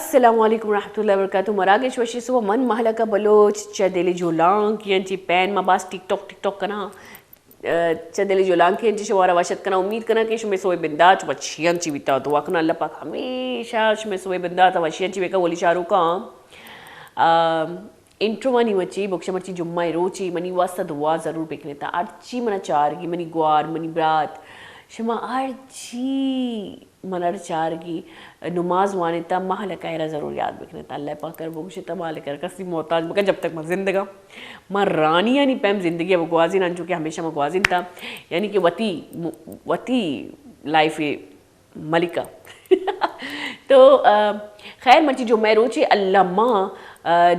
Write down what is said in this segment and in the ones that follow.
السلام علیکم ورحمۃ اللہ وبرکاتہ. مراکش وشی سو من محلہ کا بلوچ چدلی جولان کین چی پین ما باس ٹک ٹاک کنا چدلی جولان کین چی شوارا واشت کنا. امید کنا کہ شمے سوئے بندہ چ بچیان چی بیتا دعا کنا اللہ پاک ہمیشہ شمے سوئے بندہ تا وشیان چی بیکا ولی شارو کا انٹرو مانی وچی بکشا مرچی جمعہ روچی منی واسطہ دعا ضرور بکنے تا ارچی منا چارگی منی گوار منی برات شما ارچی منر چارگی نماز وانے تا محل کائرہ ضرور یاد بکنے تا اللہ پاک کر بگوشی تا مالک کر کسی محتاج بکا جب تک میں زندگا میں رانی یعنی پیم زندگی ہے وہ گوازین انچو کہ ہمیشہ میں گوازین تا یعنی کہ وطی لائف ملکہ تو خیر مرچی جو میں روچے اللہ ماں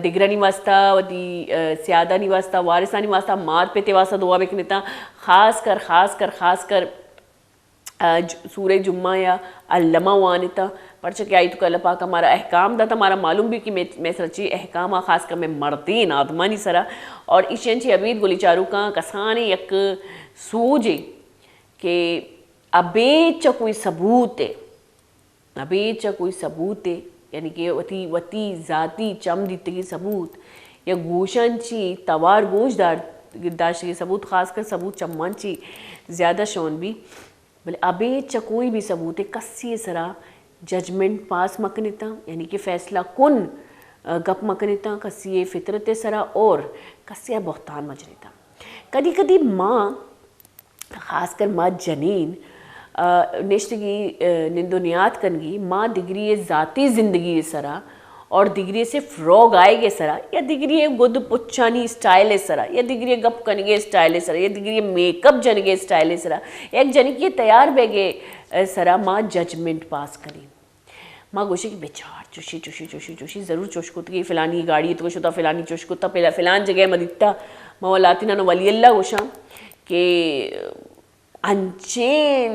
دگرانی واسطہ ودی سیادانی واسطہ وارثانی واسطہ مات پہ تے واسطہ دعا بکنے تا خاص کر سورہ جمعہ یا علمہ وانتا پرچہ کہ آئی تو کہ اللہ پاک ہمارا احکام دا تا ہمارا معلوم بھی کہ میں سرچی احکام خاص کر میں مردین آدمانی سرا اور ایشینچی عبید گولی چارو کا کسانے یک سوجے کہ ابیچا کوئی ثبوت ہے یعنی کہ وتی ذاتی چم دیتگی ثبوت یا گوشن چی توار گوش داشتگی ثبوت خاص کر ثبوت چمان چی زیادہ شون بھی بلے ابے کوئی بھی ثبوت ہے کسی سرا ججمنٹ پاس مکنیتا یعنی کہ فیصلہ کن گپ مکنیتا کسی فطرت سرا اور کسی بہتان مجنیتا. کدی ماں خاص کر ماں جنین نشتگی نندونیات کنگی ماں دگری ذاتی زندگی سرا اور دگری سے فروغ آئے گے سرا یا دگری گد پچانی اسٹائل سرا یا دگری گپ کنگے اسٹائل سرا یا دگری میک اپ جنگے اسٹائل سرا ایک جنگی تیار بے گے سرا ماں ججمنٹ پاس کری ماں گوشے کہ بیچار چوشی ضرور چوش کو تگی فلانی گاڑی تو شدہ فلانی چوش کو تا فلان جگہ مدیتا مولاتی نانو ولی اللہ گوشا کہ انچین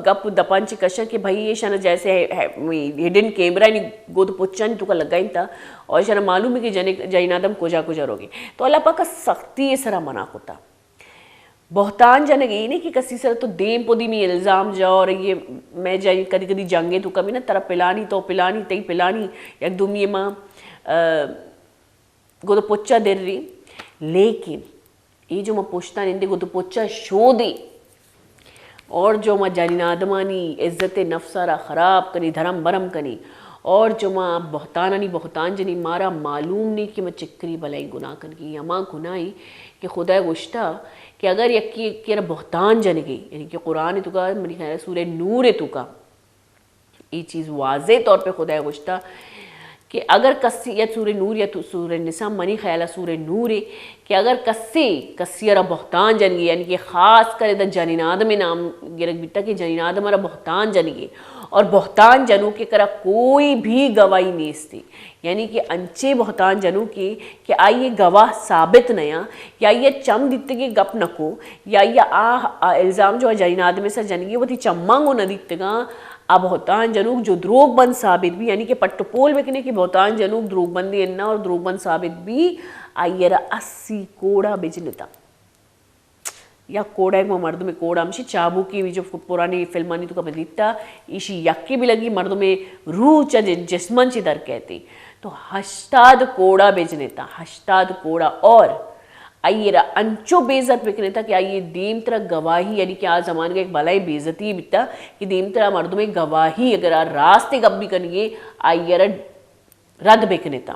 گپ دپانچ کشا کہ بھائی یہ شانا جیسے ہڈن کیمرہ نہیں گود پچانی تو کا لگائیں تا اور شانا معلوم ہے کہ جائن آدم کجا روگے تو اللہ پاک کا سختی یہ سرا منع ہوتا. بہتان جانے گئی نہیں کہ کسی سر تو دیم پودی میں الزام جاؤ اور یہ میں جائیں کدی جنگے تو کمی نا ترہ پلانی تو پلانی تی پلانی یک دوم یہ ماں گود پچا در رہی لیکن یہ جو ماں پوچھتا نہیں گود پچا شو دے اور جو ماں جانین آدمانی عزت نفسارا خراب کنی دھرم برم کنی اور جو ماں بہتان جنی مارا معلوم نہیں کہ میں چکری بلائی گناہ کنگی یا ماں گناہی کہ خدا گوشتا کہ اگر یکی کیا بہتان جنگی یعنی کہ قرآن تو کا منی خیال سورہ نور تو کا یہ چیز واضح طور پہ خدا گوشتا کہ اگر کسی یا سورہ نور یا سورہ نساء منی خیالہ سورہ نور ہے کہ اگر کسی را بہتان جنگی یعنی کہ خاص کرے دا جنین آدم نام گرک بیتا کہ جنین آدم را بہتان جنگی اور بہتان جنو کے کرا کوئی بھی گواہی نیستی یعنی کہ انچے بہتان جنو کی کہ آئیے گواہ ثابت نیا یا یہ چم دیتگی گپ نکو یا یہ الزام جو جنین آدم سے جنگی وہ تھی چمانگو نہ دیتگا اب بہتان جنوب جو دروغ بند ثابت بھی یعنی کہ پٹو پول بکنے کی بہتان جنوب دروغ بندی اننا اور دروغ بند ثابت بھی آئیے را 80 کوڑا بجنتا یا کوڑا ایک مردوں میں کوڑا ہمشی چابو کی جو پرانی فلمانی تو کا بدیتا ایشی یکی بھی لگی مردوں میں روح چا جسمن چی در کہتی تو 80 کوڑا بجنتا 80 کوڑا اور آئیے را انچو بیزت بکنے تھا کہ آئیے دیم طرح گواہی یعنی کہ آج زمان کا ایک بلائی بیزتی بیتا کہ دیم طرح مردوں میں گواہی اگر راستے گب بھی کنگے آئیے را رد بکنے تھا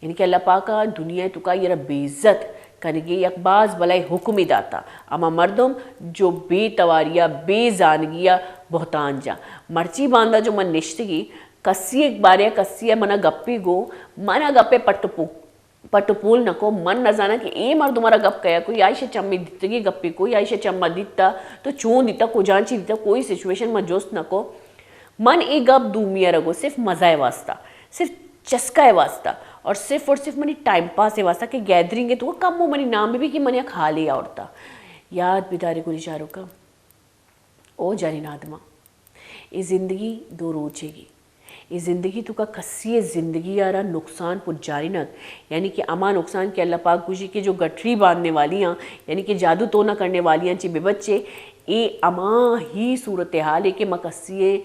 یعنی کہ اللہ پاکا دنیا تو کا یہ را بیزت کنگے یک باز بلائی حکمی داتا اما مردم جو بے تواریا بے زانگیا بہتان جا مرچی باندھا جو من نشتگی کسی ایک باریا کسی منا گپی گو منا گپے پٹو پول نکو من نزانا کہ اے مرد ہمارا گپ کیا کوئی آئیشہ چمی دیتگی گپی کوئی آئیشہ چمہ دیتا تو چون دیتا کو جانچی دیتا کوئی سچویشن میں جوست نکو من اے گپ دومیا رگو صرف مزہ واسطہ صرف چسکا واسطہ اور صرف منی ٹائم پاس واسطہ کہ گیدرنگ ہے تو وہ کم ہو منی نام بھی کہ منی کھا لیا اورتا یاد بیداری کو نشاروں کا او جانین آدمہ یہ زندگی دو روچے گی یہ زندگی تو کا کسی زندگی آرہا نقصان پجاری نک یعنی کہ اما نقصان کہ اللہ پاک گوشی کے جو گٹری باندھنے والی ہیں یعنی کہ جادو تو نہ کرنے والی ہیں چی بے بچے اے اما ہی صورتحال ہے کہ مکسی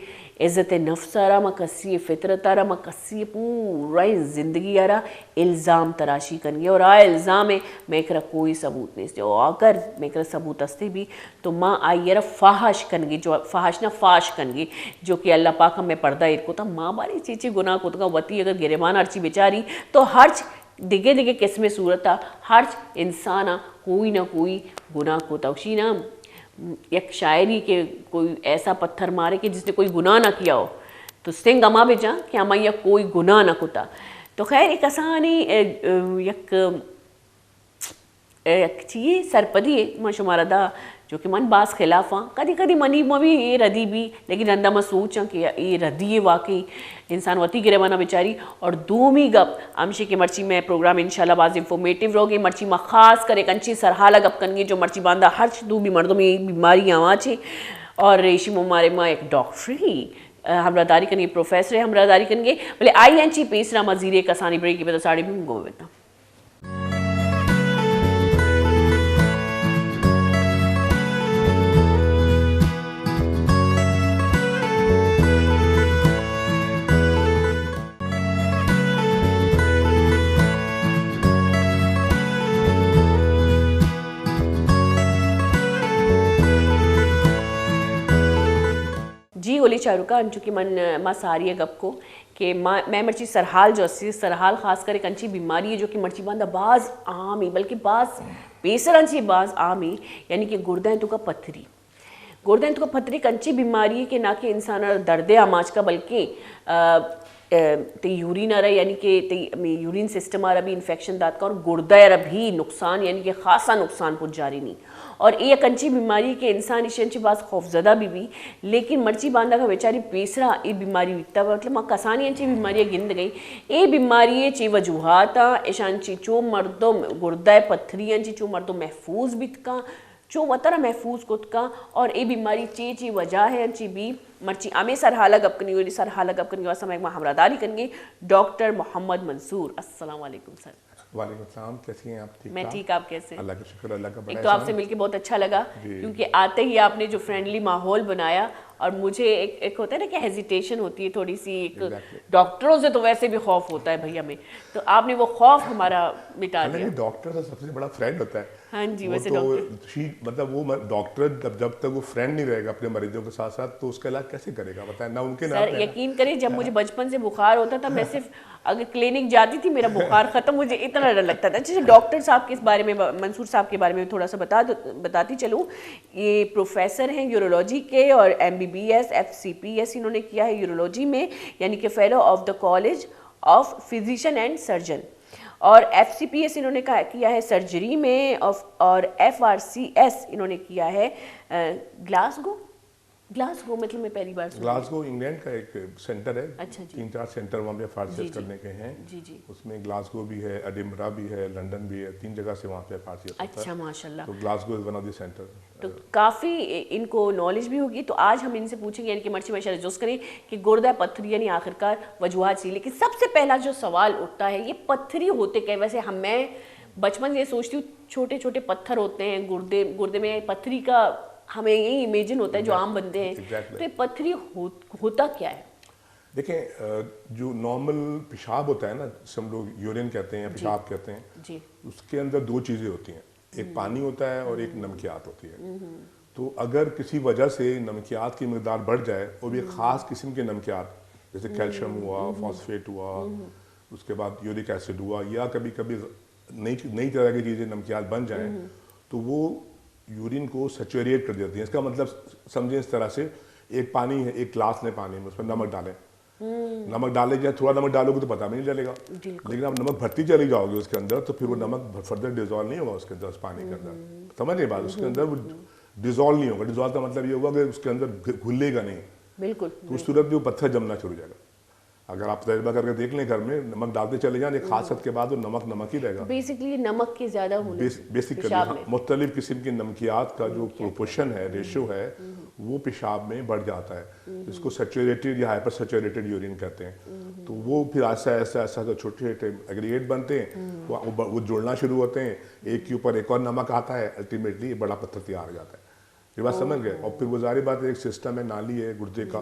عزت نفس آرا مکسی فطرت آرا مکسی پورا زندگی آرا الزام تراشی کنگے اور الزام ہے میں کرا کوئی ثبوت نہیں سے اور اگر میں کرا ثبوت استے بھی تو ماں آئی رہا فاحش کنگے جو فاحش نہ فاش کنگے جو کہ اللہ پاک ہمیں پردہ ارکو تا ماں باری چیچی گناہ کو تکا وطی اگر گریمان ارچی بیچاری تو ہرچ دیگے دیگے قسم صورتا ہرچ انسانا کوئی نہ کوئی گناہ کو توشی نا یک شاعری کے کوئی ایسا پتھر مارے کہ جس نے کوئی گناہ نہ کیا ہو تو سنگ اما بھی جا کہ اما یا کوئی گناہ نہ کتا تو خیر ایک آسانی یک چیئے سرپدی ہے ما شمارا دا جو کہ من باز خلاف ہاں کدی کدی منی موی یہ ردی بھی لیکن رندہ میں سوچاں کہ یہ ردی ہے واقعی انسان وطی گرے مانا بیچاری اور دومی گپ ہمشے کے مرچی میں پروگرام انشاءاللہ باز انفورمیٹیو روگے مرچی میں خاص کر ایک انچی سرحالہ گپ کنگے جو مرچی باندھا ہر دو بھی مردوں میں بیماری آواں چھے اور ریشی ممارے ماں ایک ڈاکٹری ہمراہ داری کنگے پروفیسر ہمراہ داری کنگے بلے آئی انچی پیسرا مزیرے کسانی بڑی کی بتا ساڑی بھی ہوں گو بیتا جی اولی چاروکا انچو من ما ساری ہے گپ کو کہ میں مرچی سرحال جو اسی سرحال خاص کر ایک انچی بیماری ہے جو کہ مرچی باندھا بعض عام ہی بلکہ بعض پیسر انچی بعض عام ہی یعنی کہ گردہ تو کا پتھری گردہ تو کا پتھری ایک انچی بیماری ہے کہ نہ کہ انسان درد آماج کا بلکہ تی یورین آ رہا یعنی کہ یورین سسٹم آ رہا بھی انفیکشن دات کا اور گردہ آ رہا بھی نقصان یعنی کہ خاصا نقصان پہنچ جاری نہیں اور یہ ایک انچی بیماری کہ انسان اس انچی بعض خوفزدہ بھی لیکن مرچی باندھا کا بیچاری پیسرا یہ بیماری وکتا مطلب ماں کسانی انچی بیماری گند گئی یہ بیماری چی وجوہاتا ایشانچی چو مردم گردہ پتھری انچی چو مردم محفوظ بیتکا چو وطرہ محفوظ کت کا اور یہ بیماری چی وجہ ہے انچی بھی مرچی آمیں سرحالہ گپ کنگی ہوئی سرحالہ گپ کنگی واسا میں ہمراہ داری کنگی ڈاکٹر محمد منصور السلام علیکم سر وعلیکم السلام کیسی ہیں آپ ٹھیک میں ٹھیک آپ کیسے اللہ کا شکر اللہ کا بڑا ایک تو آپ سے مل کے بہت اچھا لگا کیونکہ آتے ہی آپ نے جو فرینڈلی ماحول بنایا اور مجھے ایک ہوتا ہے نا کہ ہیزیٹیشن ہوتی ہے تھوڑی سی ایک ڈاکٹروں سے تو ویسے بھی خوف ہوتا ہے بھئی ہمیں تو آپ نے وہ خوف ہمارا مٹا دیا ڈاکٹر کا سب سے بڑا فرینڈ ہوتا ہے ہاں جی ویسے مطلب وہ ڈاکٹر جب تک وہ فرینڈ نہیں رہے گا اپنے مریضوں کے ساتھ ساتھ تو اس کا علاج کیسے کرے گا بتائیں نا ممکن سر یقین کریں جب مجھے بچپن سے بخار ہوتا تھا میں صرف اگر کلینک جاتی تھی میرا بخار ختم مجھے اتنا ڈر لگتا تھا جیسے ڈاکٹر صاحب کے اس بارے میں منصور صاحب کے بارے میں تھوڑا سا بتاتی چلوں یہ پروفیسر ہیں یورولوجی کے اور MBBS FCPS انہوں نے کیا ہے یورولوجی میں یعنی کہ fellow of the college of physician and surgeon اور FCPS انہوں نے کیا ہے سرجری میں اور FRCS انہوں نے کیا ہے گلاسگو مطلب میں پہلی بار سنا گلاسگو انگلینڈ کا ایک سینٹر ہے 3-4 سینٹر وہاں پہ فارسیس کرنے کے ہیں اس میں گلاسگو بھی ہے ایڈنبرا بھی ہے لنڈن بھی ہے 3 جگہ سے وہاں پہ فارسیس ہوتا ہے اچھا ماشاءاللہ تو Glasgow is one of the centre تو کافی ان کو نالج بھی ہوگی تو آج ہم ان سے پوچھیں گے یعنی کہ مرچی میں جوز کریں کہ گردہ پتھری یعنی آخرکار وجوہات سی لیکن سب سے پہلا جو سوال اٹھتا ہے یہ پتھری ہوتے کہ ویسے میں بچپن سے یہ سوچتی ہوں چھوٹے چھوٹے پتھر ہوتے ہیں گردے میں پتھری کا ہمیں یہی امیجن ہوتا ہے جو عام بندے ہیں تو یہ پتھری ہوتا کیا ہے دیکھیں جو نارمل پیشاب ہوتا ہے نا جسے ہم لوگ یورین کہتے ہیں یا پیشاب کہتے ہیں اس کے اندر 2 چیزیں ہوتی ہیں ایک پانی ہوتا ہے اور ایک نمکیات ہوتی ہے تو اگر کسی وجہ سے نمکیات کی مقدار بڑھ جائے اور بھی ایک خاص قسم کے نمکیات جیسے کیلشیم ہوا فاسفیٹ ہوا اس کے بعد یورک ایسڈ ہوا یا کبھی کبھی نئی طرح کی چیزیں نمکیات بن جائیں تو وہ یورین کو سیچوریٹ کر دیتی ہیں اس کا مطلب سمجھیں اس طرح سے ایک پانی ہے ایک گلاس میں پانی میں اس میں نمک ڈالیں نمک ڈالے جائے تھوڑا نمک ڈالو گے تو پتہ بھی نہیں چلے گا لیکن آپ نمک بھرتی چلی جاؤ گے اس کے اندر تو پھر وہ نمک فردر ڈیزالو نہیں ہوگا اس کے اندر اس پانی کے اندر سمجھ نہیں بات اس کے اندر وہ ڈیزالو نہیں ہوگا ڈیزالو کا مطلب یہ ہوگا کہ اس کے اندر گھلے گا نہیں بالکل تو اس صورت میں وہ پتھر جمنا شروع ہو جائے گا اگر آپ تجربہ کر کے دیکھ لیں گھر میں نمک ڈالتے چلے جائیں ایک خاص حد کے بعد وہ نمک ہی رہے گا بیسکلی نمک کے زیادہ ہونے بیسکلی مختلف قسم کی نمکیات کا جو پروپورشن ہے ریشو ہے وہ پیشاب میں بڑھ جاتا ہے اس کو سیچوریٹڈ یا ہائپر سیچوریٹڈ یورین کہتے ہیں تو وہ پھر ایسا چھوٹے چھوٹے ایگریگیٹ بنتے ہیں وہ جڑنا شروع ہوتے ہیں ایک کے اوپر ایک اور نمک آتا ہے الٹیمیٹلی یہ بڑا پتھر تیار ہو جاتا ہے یہ بات سمجھ گئے اور پھر وہ ظاہر بات ہے ایک سسٹم ہے نالی ہے گردے کا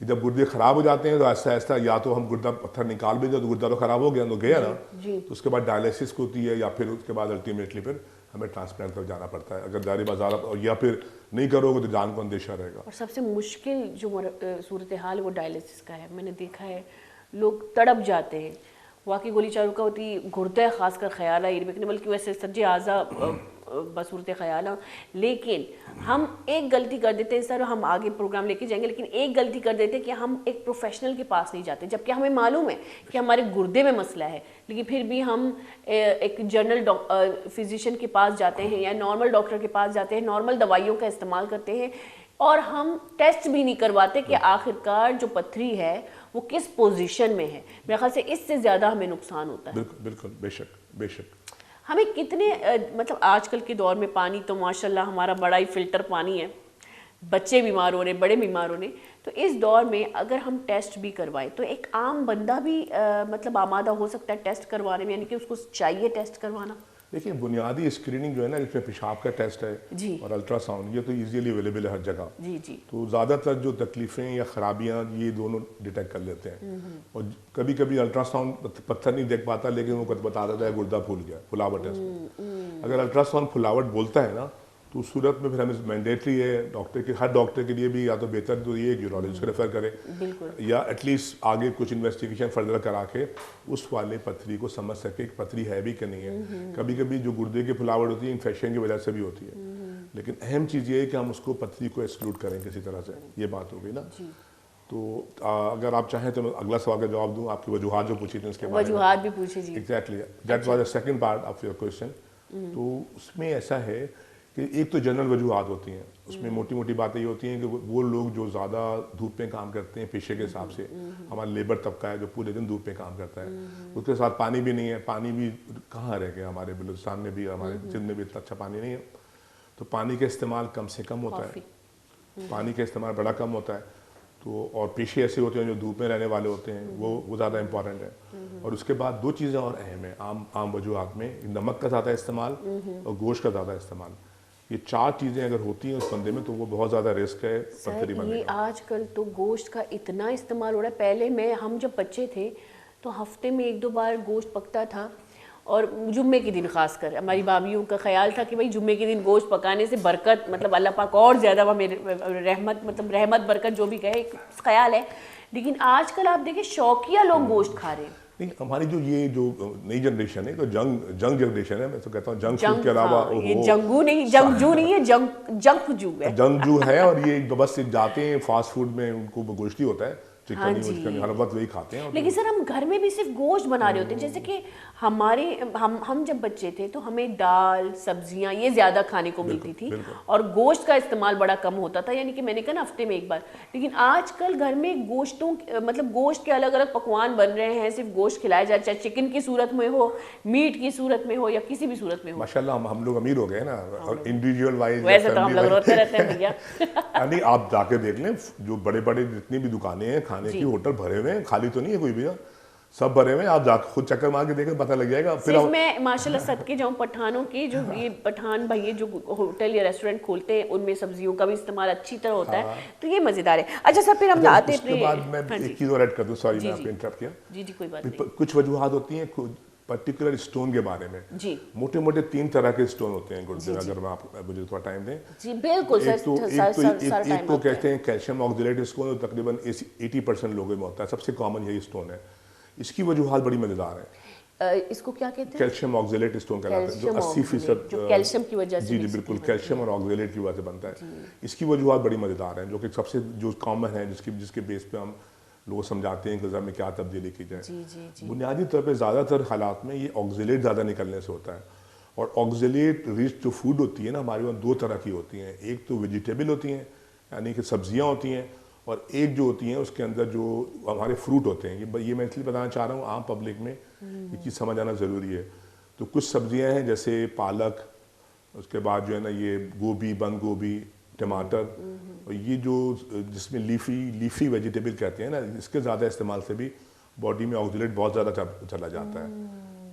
جب گردے خراب ہو جاتے ہیں تو ایسا ایسا یا تو ہم گردہ پتھر نکال بھی دیں تو گردہ تو خراب ہو گیا تو گیا نا، تو اس کے بعد ڈائلیسس ہوتی ہے یا پھر اس کے بعد الٹیمیٹلی پھر ہمیں ٹرانسپلانٹ تک جانا پڑتا ہے. اگر ظاہری بازار یا پھر نہیں کرو گے تو جان کو اندیشہ رہے گا. اور سب سے مشکل جو صورتحال ہے وہ ڈائلیسس کا ہے. میں نے دیکھا ہے لوگ تڑپ جاتے ہیں. واقعی گولی چارو کا ہوتی گردہ خاص کر خیال ہے ایربک نے، بلکہ ویسے سجے اعضا بصورت خیال ہے. لیکن ہم ایک غلطی کر دیتے ہیں سر، ہم آگے پروگرام لے کے جائیں گے، لیکن ایک غلطی کر دیتے ہیں کہ ہم ایک پروفیشنل کے پاس نہیں جاتے، جبکہ ہمیں معلوم ہے کہ ہمارے گردے میں مسئلہ ہے، لیکن پھر بھی ہم ایک جنرل فزیشین کے پاس جاتے ہیں یا نارمل ڈاکٹر کے پاس جاتے ہیں، نارمل دوائیوں کا استعمال کرتے ہیں، اور ہم ٹیسٹ بھی نہیں کرواتے کہ آخرکار جو پتھری ہے وہ کس پوزیشن میں ہے. میرے خیال سے اس سے زیادہ ہمیں نقصان ہوتا ہے. بالکل بالکل، بے شک بے شک. ہمیں کتنے مطلب آج کل کے دور میں پانی تو ماشاءاللہ ہمارا بڑا ہی فلٹر پانی ہے، بچے بیمار ہو رہے، بڑے بیمار ہو رہے، تو اس دور میں اگر ہم ٹیسٹ بھی کروائیں تو ایک عام بندہ بھی مطلب آمادہ ہو سکتا ہے ٹیسٹ کروانے میں، یعنی کہ اس کو چاہیے ٹیسٹ کروانا. دیکھیے بنیادی اسکریننگ جو ہے نا، اس میں پیشاب کا ٹیسٹ ہے جی اور الٹرا ساؤنڈ، یہ تو ایزیلی اویلیبل ہے ہر جگہ. جی جی. تو زیادہ تر جو تکلیفیں یا خرابیاں یہ دونوں ڈیٹیکٹ کر لیتے ہیں. اور کبھی کبھی الٹرا ساؤنڈ پتھر نہیں دیکھ پاتا لیکن وہ بتا دیتا ہے گردہ پھول گیا، پھلاوٹ ہے اس میں. اگر الٹرا ساؤنڈ پھلاوٹ بولتا ہے نا تو اس صورت میں پھر ہمیں مینڈیٹری ہے ڈاکٹر کے، ہر ڈاکٹر کے لیے بھی یا تو بہتر تو یہ یورولوجسٹ کو ریفر کرے یا ایٹ لیسٹ آگے کچھ انویسٹیگیشن فردر کرا کے اس والے پتھری کو سمجھ سکے کہ پتھری ہے بھی کہ نہیں ہے. کبھی کبھی جو گردے کی پھلاوٹ ہوتی ہے انفیکشن کی وجہ سے بھی ہوتی ہے، لیکن اہم چیز یہ ہے کہ ہم اس کو پتھری کو ایکسکلوڈ کریں کسی طرح سے. یہ بات ہو گئی نا. تو اگر آپ چاہیں تو میں اگلا سوال کا جواب دوں، آپ کی وجوہات جو پوچھی تھیں اس کے بارے میں. وجوہات بھی پوچھے جی. Exactly that was the second part of your question. تو اس میں ایسا ہے کہ ایک تو جنرل وجوہات ہوتی ہیں، اس میں موٹی موٹی باتیں یہ ہوتی ہیں کہ وہ لوگ جو زیادہ دھوپ میں کام کرتے ہیں پیشے کے حساب سے، ہمارا لیبر طبقہ ہے جو پورے دن دھوپ میں کام کرتا ہے، اس کے ساتھ پانی بھی نہیں ہے. پانی بھی کہاں رہ گیا، ہمارے بلوچستان میں بھی ہمارے سندھ میں بھی اتنا اچھا پانی نہیں ہے. تو پانی کا استعمال کم سے کم ہوتا ہے، پانی کا استعمال بڑا کم ہوتا ہے. تو اور پیشے ایسے ہوتے ہیں جو دھوپ میں رہنے والے ہوتے ہیں، وہ زیادہ امپورٹنٹ ہے. اور اس کے بعد دو چیزیں اور اہم ہیں عام وجوہات میں، نمک کا زیادہ استعمال اور گوشت کا زیادہ استعمال. یہ چار چیزیں اگر ہوتی ہیں اس بندے میں تو وہ بہت زیادہ رسک ہے پتھری بننے کا. آج کل تو گوشت کا اتنا استعمال ہو رہا ہے. پہلے ہم جب بچے تھے تو ہفتے میں 1-2 بار گوشت پکتا تھا، اور جمعے کے دن خاص کر ہماری بھابھیوں کا خیال تھا کہ بھائی جمعے کے دن گوشت پکانے سے برکت، مطلب اللہ پاک اور زیادہ رحمت برکت جو بھی کہے خیال ہے. لیکن آج کل آپ دیکھیں شوقیہ لوگ گوشت کھا رہے ہیں. نہیں، ہماری جو نئی جنریشن ہے تو جنگ جنریشن ہے. میں تو کہتا ہوں جنگ فوڈ کے علاوہ یہ جنگجو نہیں ہے، جنگجو ہے. جنگجو ہے، اور یہ بس جاتے ہیں فاسٹ فوڈ میں، ان کو گوشت ہی ہوتا ہے، چکن ہر وقت وہی کھاتے ہیں. لیکن سر ہم گھر میں بھی صرف گوشت بنا رہے ہوتے ہیں. جیسے کہ ہم جب بچے تھے تو ہمیں دال سبزیاں یہ زیادہ کھانے کو ملتی تھی اور گوشت کا استعمال بڑا کم ہوتا تھا، یعنی کہ میں نے کہا نا ہفتے میں 1 بار. لیکن آج کل گھر میں گوشت کے الگ الگ پکوان بن رہے ہیں، صرف گوشت کھلایا جائے، چاہے چکن کی صورت میں ہو، میٹ کی صورت میں ہو یا کسی بھی صورت میں ہو. ماشاءاللہ ہم لوگ امیر ہو گئے نا، اور انڈیویجول وائز ویسے تو ہم لوگ روتے رہتے ہیں بھیا. یعنی آپ جا کے دیکھ لیں جو بڑے جتنی بھی دکانیں ہیں کھانے کی، ہوٹل بھرے ہوئے ہیں، خالی تو نہیں ہے کوئی بھی، سب بھرے ہوئے ہیں. آپ جا کے خود چکر مار کے دیکھیں پتہ لگ جائے گا. صرف میں ماشاءاللہ صدقے جاؤں پٹھانوں کی، جو یہ پٹھان بھائی جو ہوٹل یا ریسٹورینٹ کھولتے ہیں ان میں سبزیوں کا بھی استعمال اچھی طرح ہوتا ہے، تو یہ مزیدار ہے. اچھا سر پھر ہم آتے ہیں. اس کے بعد میں ایک چیز اور ایڈ کر دوں، سوری میں آپ کو انٹرپٹ کیا. جی کوئی بات نہیں. کچھ وجوہات ہوتی ہیں پرٹیکولر اسٹون کے بارے میں. جی موٹے 3 طرح کے اسٹون ہوتے ہیں گردے میں، اگر مجھے تھوڑا ٹائم دیں. جی بالکل سر. ایک تو کہتے ہیں کیلشیم آکزیلیٹ اسٹون، تقریباً 80% لوگوں میں ہوتا ہے، سب سے کامن یہی اسٹون ہے. اس کی وجوہات بڑی مزیدار ہیں. اس کو کیا کہتے ہیں؟ کیلشیم آکزیلیٹ اسٹون کہلاتا ہے، جو 80% جو کیلشیم کی وجہ سے. جی بالکل، کیلشیم اور آکزیلیٹ کی وجہ سے بنتا ہے. اس کی وجوہات بڑی مزیدار ہیں، جو کہ سب سے جو کامن ہیں، جس کے بیس پہ ہم لوگ سمجھاتے ہیں کہ غذا میں کیا تبدیلی کی جائے. بنیادی طور پہ زیادہ تر حالات میں یہ آکزیلیٹ زیادہ نکلنے سے ہوتا ہے. اور آکزیلیٹ رچ جو فوڈ ہوتی ہے نا ہمارے وہاں 2 طرح کی ہوتی ہیں. ایک تو ویجیٹیبل ہوتی ہیں، یعنی کہ سبزیاں ہوتی ہیں، اور ایک جو ہوتی ہیں اس کے اندر جو ہمارے فروٹ ہوتے ہیں. یہ میں اس لیے بتانا چاہ رہا ہوں عام پبلک میں یہ چیز سمجھ آنا ضروری ہے. تو کچھ سبزیاں ہیں جیسے پالک، اس کے بعد جو ہے نا یہ گوبھی، بند گوبھی، ٹماٹر، اور یہ جو جس میں لیفی ویجیٹیبل کہتے ہیں نا، اس کے زیادہ استعمال سے بھی باڈی میں آکزیلیٹ بہت زیادہ چلا جاتا ہے.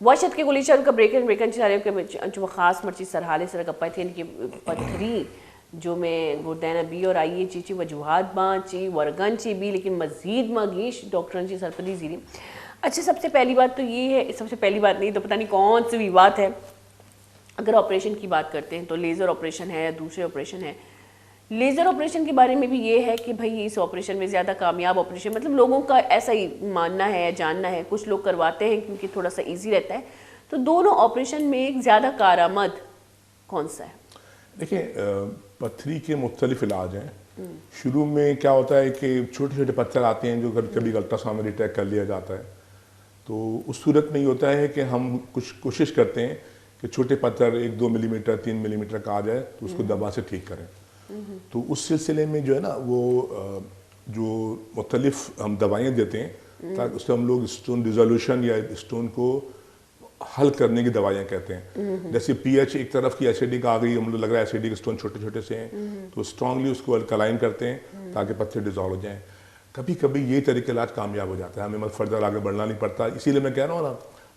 واشت کے گولی چارو کا بریکن چارے کے جو خاص مرچی سرحالے سر گپا تھے ان کی پتھری جو میں گردینہ بی اور آئیے چیچی وجوہات بان چی ورگن چی بھی لیکن مزید مگیش ڈاکٹرن چی سرپدی زیری. اچھا سب سے پہلی بات تو یہ ہے, سب سے پہلی بات نہیں تو پتہ نہیں کون سی بھی بات ہے, اگر آپریشن کی بات کرتے ہیں تو لیزر آپریشن ہے یا دوسرے آپریشن ہے. لیزر آپریشن کے بارے میں بھی یہ ہے کہ بھائی اس آپریشن میں زیادہ کامیاب آپریشن, مطلب لوگوں کا ایسا ہی ماننا ہے جاننا ہے, کچھ لوگ کرواتے ہیں کیونکہ تھوڑا سا ایزی رہتا ہے. تو دونوں آپریشن میں ایک زیادہ کارآمد کون سا ہے؟ دیکھیں پتھری کے مختلف علاج ہیں. شروع میں کیا ہوتا ہے کہ چھوٹے چھوٹے پتھر آتے ہیں جو کبھی الٹراساؤنڈ میں ڈیٹیکٹ کر لیا جاتا ہے. تو اس صورت میں یہ ہوتا ہے کہ ہم کچھ کوشش کرتے ہیں کہ چھوٹے پتھر 1-2 ملی میٹر 3 ملی میٹر کا آ جائے تو اس کو دوا سے ٹھیک کریں. تو اس سلسلے میں جو ہے نا وہ جو مختلف ہم دوائیں دیتے ہیں تاکہ اس سے ہم لوگ اسٹون ڈیزولوشن یا اسٹون کو حل کرنے کی دوائیاں کہتے ہیں. جیسے پی ایچ ایک طرف کی ایسیڈک آ گئی, ہم لوگ لگ رہا ہے ایسیڈک اسٹون چھوٹے چھوٹے سے ہیں تو اسٹرانگلی اس کو الکلائن کرتے ہیں تاکہ پتھر ڈیزالو ہو جائیں. کبھی کبھی یہ طریقہ علاج کامیاب ہو جاتا ہے, ہمیں فردر آگے بڑھنا نہیں پڑتا. اسی لیے میں کہہ رہا ہوں نا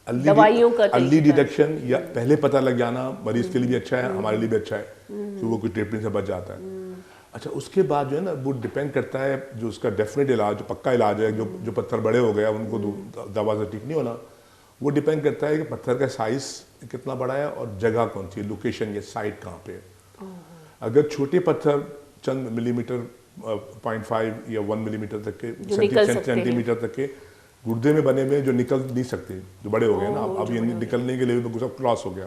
ارلی ڈیٹیکشن یا پہلے پتہ لگ جانا مریض کے لیے بھی اچھا ہے, ہمارے لیے بھی اچھا ہے کہ وہ کوئی ٹریٹمنٹ سے بچ جاتا ہے. اچھا اس کے بعد جو ہے نا وہ ڈیپینڈ کرتا ہے جو اس کا ڈیفینیٹ علاج جو پکا علاج ہے, جو پتھر بڑے ہو گیا ان کو دوا سے ٹھیک نہیں ہونا, وہ ڈیپینڈ کرتا ہے کہ پتھر کا سائز کتنا بڑا ہے اور جگہ کون سی ہے, لوکیشن یا سائٹ کہاں پہ ہے. اگر چھوٹے پتھر چند ملی میٹر 0.5 یا 1 ملی میٹر تک کے سینٹی میٹر تک کے گردے میں بنے ہوئے جو نکل نہیں سکتے, جو بڑے ہو گئے نا اب یہ نکلنے کے لیے سب کراس ہو گیا,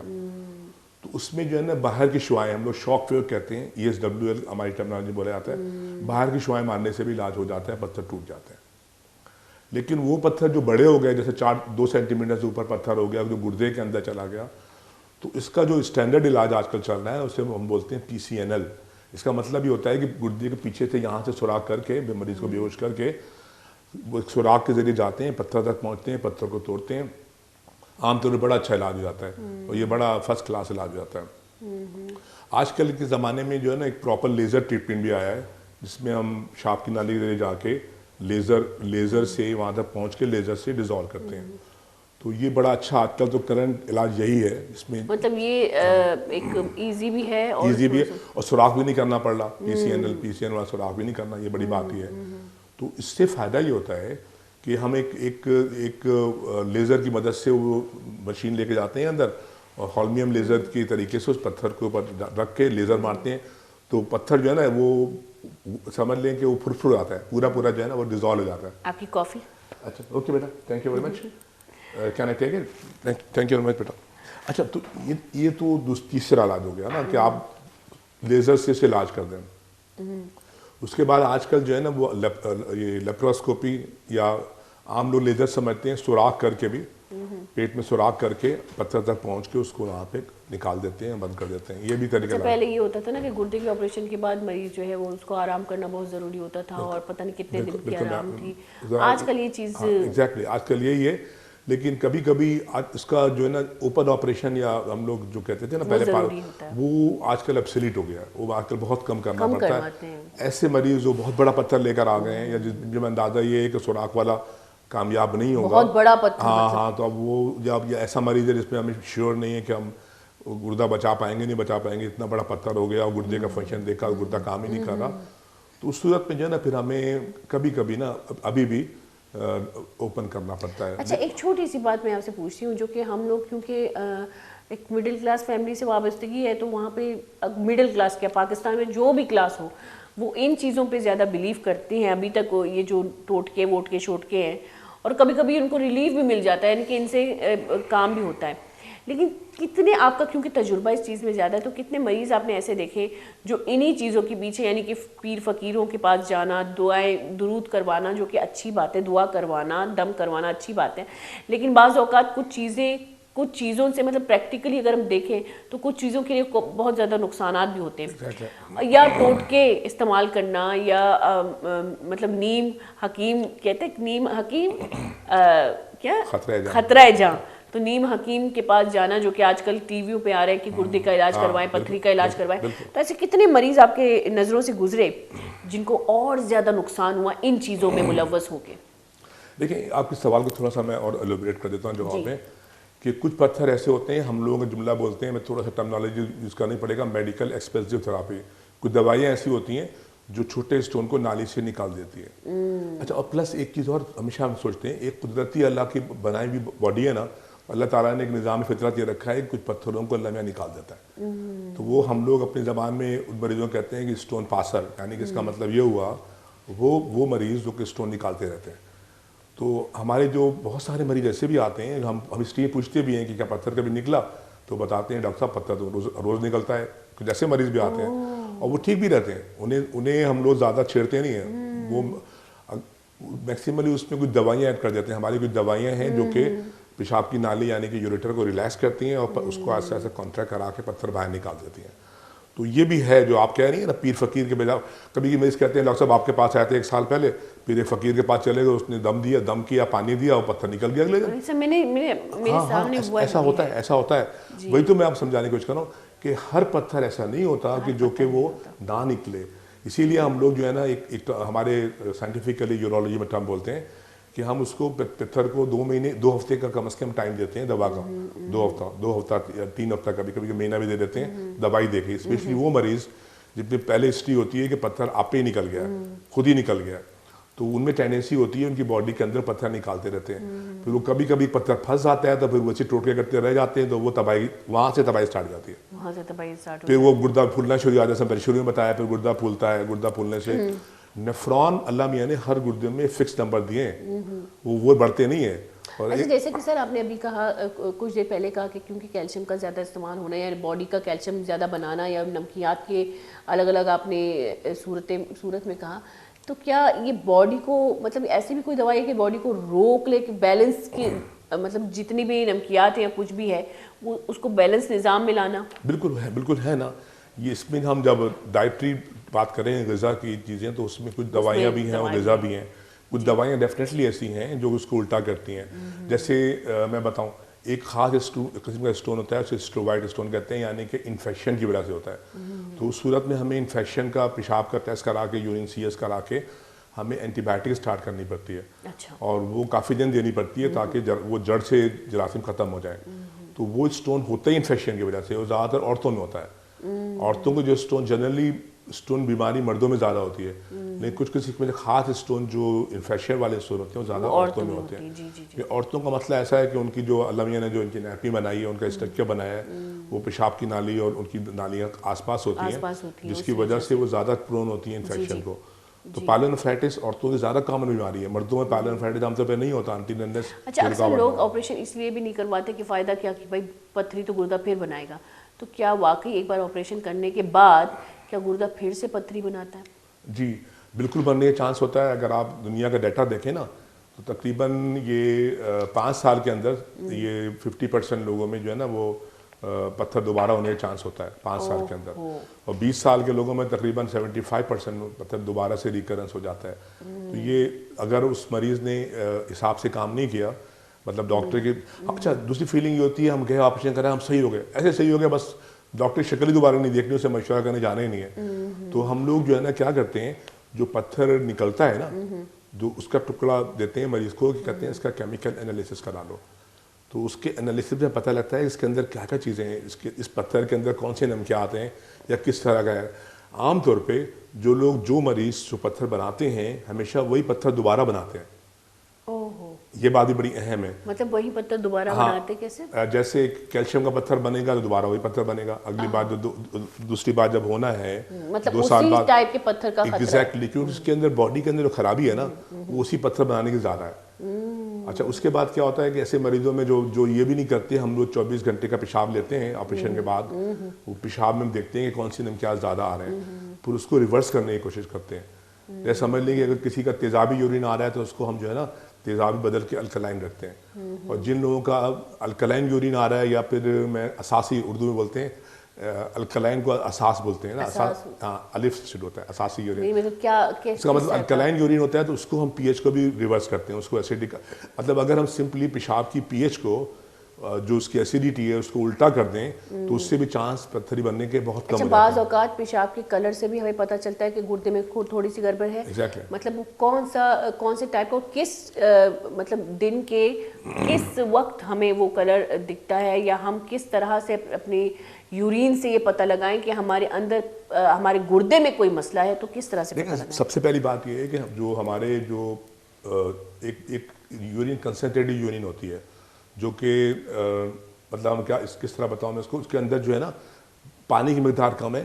تو اس میں جو ہے نا باہر کی شعائیں, ہم لوگ شاک ویو کہتے ہیں, ESWL ہماری ٹرمنالوجی بولا جاتا ہے, باہر کی شعائیں مارنے سے بھی علاج ہو جاتا ہے, پتھر ٹوٹ جاتے ہیں. لیکن وہ پتھر جو بڑے ہو گئے, جیسے 2 سینٹی میٹر سے اوپر پتھر ہو گیا جو گردے کے اندر چلا گیا, تو اس کا جو اسٹینڈرڈ علاج آج کل چل رہا ہے اسے ہم بولتے ہیں PCNL. اس کا مطلب یہ ہوتا ہے کہ گردے کے پیچھے سے یہاں سے سوراخ کر کے مریض کو بے ہوش کر کے وہ ایک سوراخ کے ذریعے جاتے ہیں, پتھر تک پہنچتے ہیں, پتھر کو توڑتے ہیں. عام طور پر بڑا اچھا علاج ہو جاتا ہے اور یہ بڑا فرسٹ کلاس علاج ہو جاتا ہے. آج کل کے زمانے میں جو ہے نا ایک پراپر لیزر ٹریٹمنٹ بھی آیا ہے جس میں ہم شاپ کی نالی کے ذریعے جا کے لیزر سے وہاں تک پہنچ کے لیزر سے ڈیزالو کرتے ہیں. تو یہ بڑا اچھا آج کل تو کرنٹ علاج یہی ہے, اس میں مطلب یہ ایک ایزی بھی ہے اور سوراخ بھی نہیں کرنا پڑ رہا. PCNL والا سوراخ بھی نہیں کرنا, یہ بڑی بات ہی ہے. تو اس سے فائدہ یہ ہوتا ہے کہ ہم ایک لیزر کی مدد سے وہ مشین لے کے جاتے ہیں اندر اور ہولمیم لیزر کے طریقے سے اس پتھر کے اوپر رکھ کے لیزر مارتے ہیں, تو پتھر جو ہے نا وہ سمجھ لیں کہ وہ پھر آتا ہے, پورا جو ہے نا وہ ڈیزالو ہو جاتا ہے. آپ کی کافی. اچھا اوکے بیٹا, thank you very much. Can I take it? Thank you very much بیٹا. اچھا تو یہ تو تیسرا علاج ہو گیا نا کہ آپ لیزر سے اسے علاج کر دیں. اس کے بعد آج کل جو ہے نا وہ یہ لیپروسکوپی یا عام لوگ لیزر سمجھتے ہیں, سوراخ کر کے بھی پیٹ میں سوراخ کر کے پتھر تک پہنچ کے اس کو وہاں پہ نکال دیتے ہیں, بند کر دیتے ہیں. یہ بھی طریقہ پہلے یہ ہوتا تھا نا کہ گردے کے آپریشن کے بعد مریض جو ہے وہ اس کو آرام کرنا بہت ضروری ہوتا تھا اور پتہ نہیں کتنے دن کی آرام تھی. آج کل یہ چیز ایگزیکٹلی آج کل یہی ہے. لیکن کبھی کبھی اس کا جو ہے نا اوپن آپریشن یا ہم لوگ جو کہتے تھے نا پہلے وہ آج کل ابسلیٹ ہو گیا, وہ آج کل بہت کم کرنا پڑتا ہے. ایسے مریض جو بہت بڑا پتھر لے کر آ گئے ہیں یا جن میں اندازہ یہ ہے کہ سوراخ والا کامیاب نہیں ہوگا, بہت بڑا پتھر, ہاں تو اب وہ جب یہ ایسا مریض ہے جس میں ہمیں شیور نہیں ہے کہ ہم گردہ بچا پائیں گے نہیں بچا پائیں گے, اتنا بڑا پتھر ہو گیا اور گردے کا فنکشن دیکھا گردہ کام ہی نہیں کر رہا, تو اس صورت میں جو ہے نا پھر ہمیں کبھی کبھی نا ابھی بھی اوپن کرنا پڑتا ہے. اچھا ایک چھوٹی سی بات میں آپ سے پوچھتی ہوں, جو کہ ہم لوگ کیونکہ ایک مڈل کلاس فیملی سے وابستگی ہے, تو وہاں پہ مڈل کلاس کیا پاکستان میں جو بھی کلاس ہو وہ ان چیزوں پہ زیادہ بلیو کرتی ہیں ابھی تک. یہ جو ٹوٹکے ووٹکے شوٹکے ہیں اور کبھی کبھی ان کو ریلیف بھی مل جاتا ہے, یعنی کہ ان سے کام بھی ہوتا ہے. لیکن کتنے آپ کا کیونکہ تجربہ اس چیز میں زیادہ ہے, تو کتنے مریض آپ نے ایسے دیکھے جو انہی چیزوں کے پیچھے, یعنی کہ پیر فقیروں کے پاس جانا, دعائیں درود کروانا جو کہ اچھی بات ہے, دعا کروانا دم کروانا اچھی بات ہے, لیکن بعض اوقات کچھ چیزیں کچھ چیزوں سے مطلب پریکٹیکلی اگر ہم دیکھیں تو کچھ چیزوں کے لیے بہت زیادہ نقصانات بھی ہوتے ہیں، یا ٹوٹکے استعمال کرنا، یا مطلب نیم حکیم کہتے ہیں، نیم حکیم کیا خطرہ جاں، تو نیم حکیم کے پاس جانا، جو کہ آج کل ٹی ویوں پہ آ رہے ہیں کہ گردے کا علاج کروائیں، پتھری کا علاج کروائیں. تو ایسے کتنے مریض آپ کے نظروں سے گزرے جن کو اور زیادہ نقصان ہوا ان چیزوں میں ملوث ہو کے؟ دیکھیں آپ کے سوال کو تھوڑا سا میں اور ایلوبریٹ کر دیتا ہوں جواب میں، کہ کچھ پتھر ایسے ہوتے ہیں، ہم لوگوں کا جملہ بولتے ہیں، میں تھوڑا سا ٹرمنالوجی یوز کرنی پڑے گا، میڈیکل ایکسپینسو تھراپی. کچھ دوائیاں ایسی ہوتی ہیں جو چھوٹے اسٹون کو نالی سے نکال دیتی ہے. اچھا، اور پلس ایک چیز اور ہمیشہ ہم سوچتے ہیں، ایک قدرتی اللہ کی بنائی ہوئی باڈی ہے نا، اللہ تعالیٰ نے ایک نظام فطرت یہ رکھا ہے، کچھ پتھروں کو اللہ میں نکال دیتا ہے. تو وہ ہم لوگ اپنی زبان میں ان مریضوں کہتے ہیں کہ اسٹون پاسر، یعنی کہ اس کا مطلب یہ ہوا وہ مریض جو کہ اسٹون نکالتے رہتے ہیں. تو ہمارے جو بہت سارے مریض ایسے بھی آتے ہیں، ہم اس لیے پوچھتے بھی ہیں کہ کیا پتھر کبھی نکلا، تو بتاتے ہیں ڈاکٹر صاحب پتھر تو روز نکلتا ہے. کچھ ایسے مریض بھی آتے ہیں اور وہ ٹھیک بھی رہتے ہیں، انہیں ہم لوگ زیادہ چھیڑتے نہیں ہیں. وہ میکسیملی اس میں کچھ دوائیاں ایڈ کر دیتے ہیں. ہماری کچھ دوائیاں ہیں جو کہ پیشاب کی نالی یعنی کہ یوریٹر کو ریلیکس کرتی ہیں اور اس کو ایسا ایسا کانٹریکٹ کرا کے پتھر باہر نکال دیتی ہیں. تو یہ بھی ہے جو آپ کہہ رہی ہیں نا، پیر فقیر کے بجائے کبھی مریض کہتے ہیں ڈاکٹر صاحب آپ کے پاس آئے تھے 1 سال پہلے، پیر فقیر کے پاس چلے گئے، اس نے دم کیا، پانی دیا اور پتھر نکل گیا اگلے دن. ایسا ہوتا ہے. وہی تو میں آپ سمجھانے کی کوشش کر رہا ہوں کہ ہر پتھر ایسا نہیں ہوتا کہ جو کہ وہ نہ نکلے. اسی لیے ہم لوگ جو ہے نا ایک ہمارے سائنٹیفکلی یورولوجی میں ٹرم بولتے ہیں کہ ہم اس کو پتھر کو 2 ہفتے کا کم از کم ٹائم دیتے ہیں دوا کا. 2 ہفتہ 3 ہفتہ کبھی کبھی مہینہ بھی دے دیتے ہیں دوائی دے کے. اسپیشلی وہ مریض جن میں پہلے ہسٹری ہوتی ہے کہ پتھر آپ ہی نکل گیا، خود ہی نکل گیا، تو ان میں ٹینڈنسی ہوتی ہے ان کی باڈی کے اندر پتھر نکالتے رہتے ہیں. پھر وہ کبھی کبھی پتھر پھنس جاتا ہے تو پھر وہ اسی ٹوٹکے کرتے رہ جاتے ہیں، تو وہ تباہی وہاں سے تباہی اسٹارٹ جاتی ہے. پھر وہ گردہ پھولنا شروع ہو جاتا ہے. شروع میں بتایا پھر گردہ پھولتا ہے. گردہ پھولنے سے نیفرون اللہ میاں نے ہر گردے میں فکس نمبر دیے ہیں، وہ بڑھتے نہیں ہیں. اچھا، جیسے کہ سر آپ نے ابھی کہا، کچھ دیر پہلے کہا کہ کیونکہ کیلشیم کا زیادہ استعمال ہونا یا باڈی کا کیلشیم زیادہ بنانا یا نمکیات کے الگ الگ آپ نے صورت میں کہا، تو کیا یہ باڈی کو مطلب ایسی بھی کوئی دوائی ہے کہ باڈی کو روک لے، کہ بیلنس کی مطلب جتنی بھی نمکیات یا کچھ بھی ہے وہ اس کو بیلنس نظام میں لانا؟ بالکل ہے نا. یہ اس میں ہم جب ڈائٹری بات کریں غذا کی چیزیں تو اس میں کچھ دوائیاں بھی ہیں اور غذا بھی ہیں. کچھ دوائیاں ڈیفینیٹلی ایسی ہیں جو اس کو الٹا کرتی ہیں. جیسے میں بتاؤں، ایک خاص قسم کا اسٹون ہوتا ہے، اسے اسٹروائٹ اسٹون کہتے ہیں، یعنی کہ انفیکشن کی وجہ سے ہوتا ہے. تو اس صورت میں ہمیں انفیکشن کا پیشاب کا ٹیسٹ کرا کے، یورین سی ایس کرا کے ہمیں اینٹی بایوٹک اسٹارٹ کرنی پڑتی ہے. اور وہ کافی دن دینی پڑتی ہے تاکہ وہ جڑ سے جراثیم ختم ہو جائے. تو وہ اسٹون ہوتا ہی انفیکشن کی وجہ سے، وہ زیادہ تر عورتوں میں ہوتا ہے. عورتوں کو جو اسٹون جنرلی اسٹون بیماری مردوں میں زیادہ ہوتی ہے، لیکن کچھ کسی میں خاص اسٹون جو انفیکشن والے اسٹون ہوتے ہیں وہ زیادہ عورتوں میں ہوتے ہیں. عورتوں کا مسئلہ ایسا ہے کہ ان کی جو اللہ میاں نے جو ان کی نیپی بنائی ہے، ان کا اسٹرکچر بنایا ہے، وہ پیشاب کی نالی اور ان کی نالیاں آس پاس ہوتی ہیں، جس کی وجہ سے وہ زیادہ پرون ہوتی ہیں انفیکشن کو. تو پائلونیفرائٹس عورتوں کی زیادہ کامن بیماری ہے. مردوں میں پائلونیفرائٹس عام طور پہ نہیں ہوتا. اچھا، اکثر لوگ آپریشن اس لیے بھی نہیں کرواتے کہ فائدہ کیا، کہ بھائی پتھری تو گردہ پھر بنائے گا. تو کیا واقعی ایک بار آپریشن کرنے کے بعد کیا گردہ پھر سے پتھری بناتا ہے؟ جی بالکل بننے کا چانس ہوتا ہے. اگر آپ دنیا کا ڈیٹا دیکھیں نا تو تقریباً یہ 5 سال کے اندر یہ 50% لوگوں میں جو ہے نا وہ پتھر دوبارہ ہونے کا چانس ہوتا ہے 5 سال کے اندر. اور 20 سال کے لوگوں میں تقریباً 75% پتھر دوبارہ سے ریکرنس ہو جاتا ہے. تو یہ اگر اس مریض نے حساب سے کام نہیں کیا، مطلب ڈاکٹر کی. اچھا، دوسری فیلنگ یہ ہوتی ہے ہم گئے آپریشن کریں، ہم صحیح ہو گئے، ایسے صحیح ہو گئے، بس ڈاکٹر شکل ہی دوبارہ نہیں دیکھنی، اسے مشورہ کرنے جانا ہی نہیں ہے. تو ہم لوگ جو ہے نا کیا کرتے ہیں، جو پتھر نکلتا ہے نا، جو اس کا ٹکڑا دیتے ہیں مریض کو کہ کہتے ہیں اس کا کیمیکل انالیسس کرا لو. تو اس کے انالیسس میں پتہ لگتا ہے اس کے اندر کیا کیا چیزیں ہیں، اس پتھر کے اندر کون سے نمکیات ہیں یا کس طرح کا ہے. عام طور پہ جو مریض جو پتھر بناتے ہیں ہمیشہ وہی پتھر دوبارہ بناتے ہیں. یہ بات بھی بڑی اہم ہے. مطلب وہی پتھر دوبارہ بناتے کیسے؟ جیسے کیلشیم کا پتھر بنے گا تو دوبارہ وہی پتھر بنے گا. اگلی بار دوسری بار جب ہونا ہے 2 سال بعد، ٹائپ کے پتھر کا ایگزیکٹلی، کیونکہ اس کے اندر باڈی کے اندر جو خرابی ہے نا وہ اسی پتھر بنانے کی زیادہ ہے. اچھا، اس کے بعد کیا ہوتا ہے کہ ایسے مریضوں میں جو یہ بھی نہیں کرتے، ہم لوگ 24 گھنٹے کا پیشاب لیتے ہیں آپریشن کے بعد. وہ پیشاب میں ہم دیکھتے ہیں کہ کون سی نمکیات زیادہ آ رہے ہیں، پھر اس کو ریورس کرنے کی کوشش کرتے ہیں. جیسے سمجھ لیں کہ اگر کسی کا تیزابی یورین آ رہا ہے تو اس کو ہم جو ہے نا تیزابی بدل کے الکلائن رکھتے ہیں. اور جن لوگوں کا الکلائن یورین آ رہا ہے یا پھر میں اساسی اردو میں بولتے ہیں الکلائن کو اساس بولتے ہیں نا, اساس الف سے شروع ہوتا ہے اساسی یورین. اس کا مطلب الکلائن یورین ہوتا ہے تو اس کو ہم پی ایچ کو بھی ریورس کرتے ہیں, اس کو ایسیڈک, مطلب اگر ہم سمپلی پیشاب کی پی ایچ کو جو اس کی ایسیڈیٹی ہے اس کو الٹا کر دیں تو اس سے بھی چانس پتھری بننے کے بہت کم. اچھا, بعض اوقات پیشاب کے کلر سے بھی ہمیں پتہ چلتا ہے کہ گردے میں تھوڑی سی گڑبڑ ہے. مطلب کون سے ٹائپ کو کس مطلب دن کے کس وقت ہمیں وہ کلر دکھتا ہے, یا ہم کس طرح سے اپنی یورین سے یہ پتہ لگائیں کہ ہمارے اندر ہمارے گردے میں کوئی مسئلہ ہے, تو کس طرح سے پتہ لگائیں؟ سب سے پہلی بات یہ ہے کہ جو ہمارے جو ایک یورین کنسنٹریٹڈ یورین ہوتی ہے جو کہ مطلب ہم کیا کس طرح بتاؤں میں اس کو, اس کے اندر جو ہے نا پانی کی مقدار کم ہے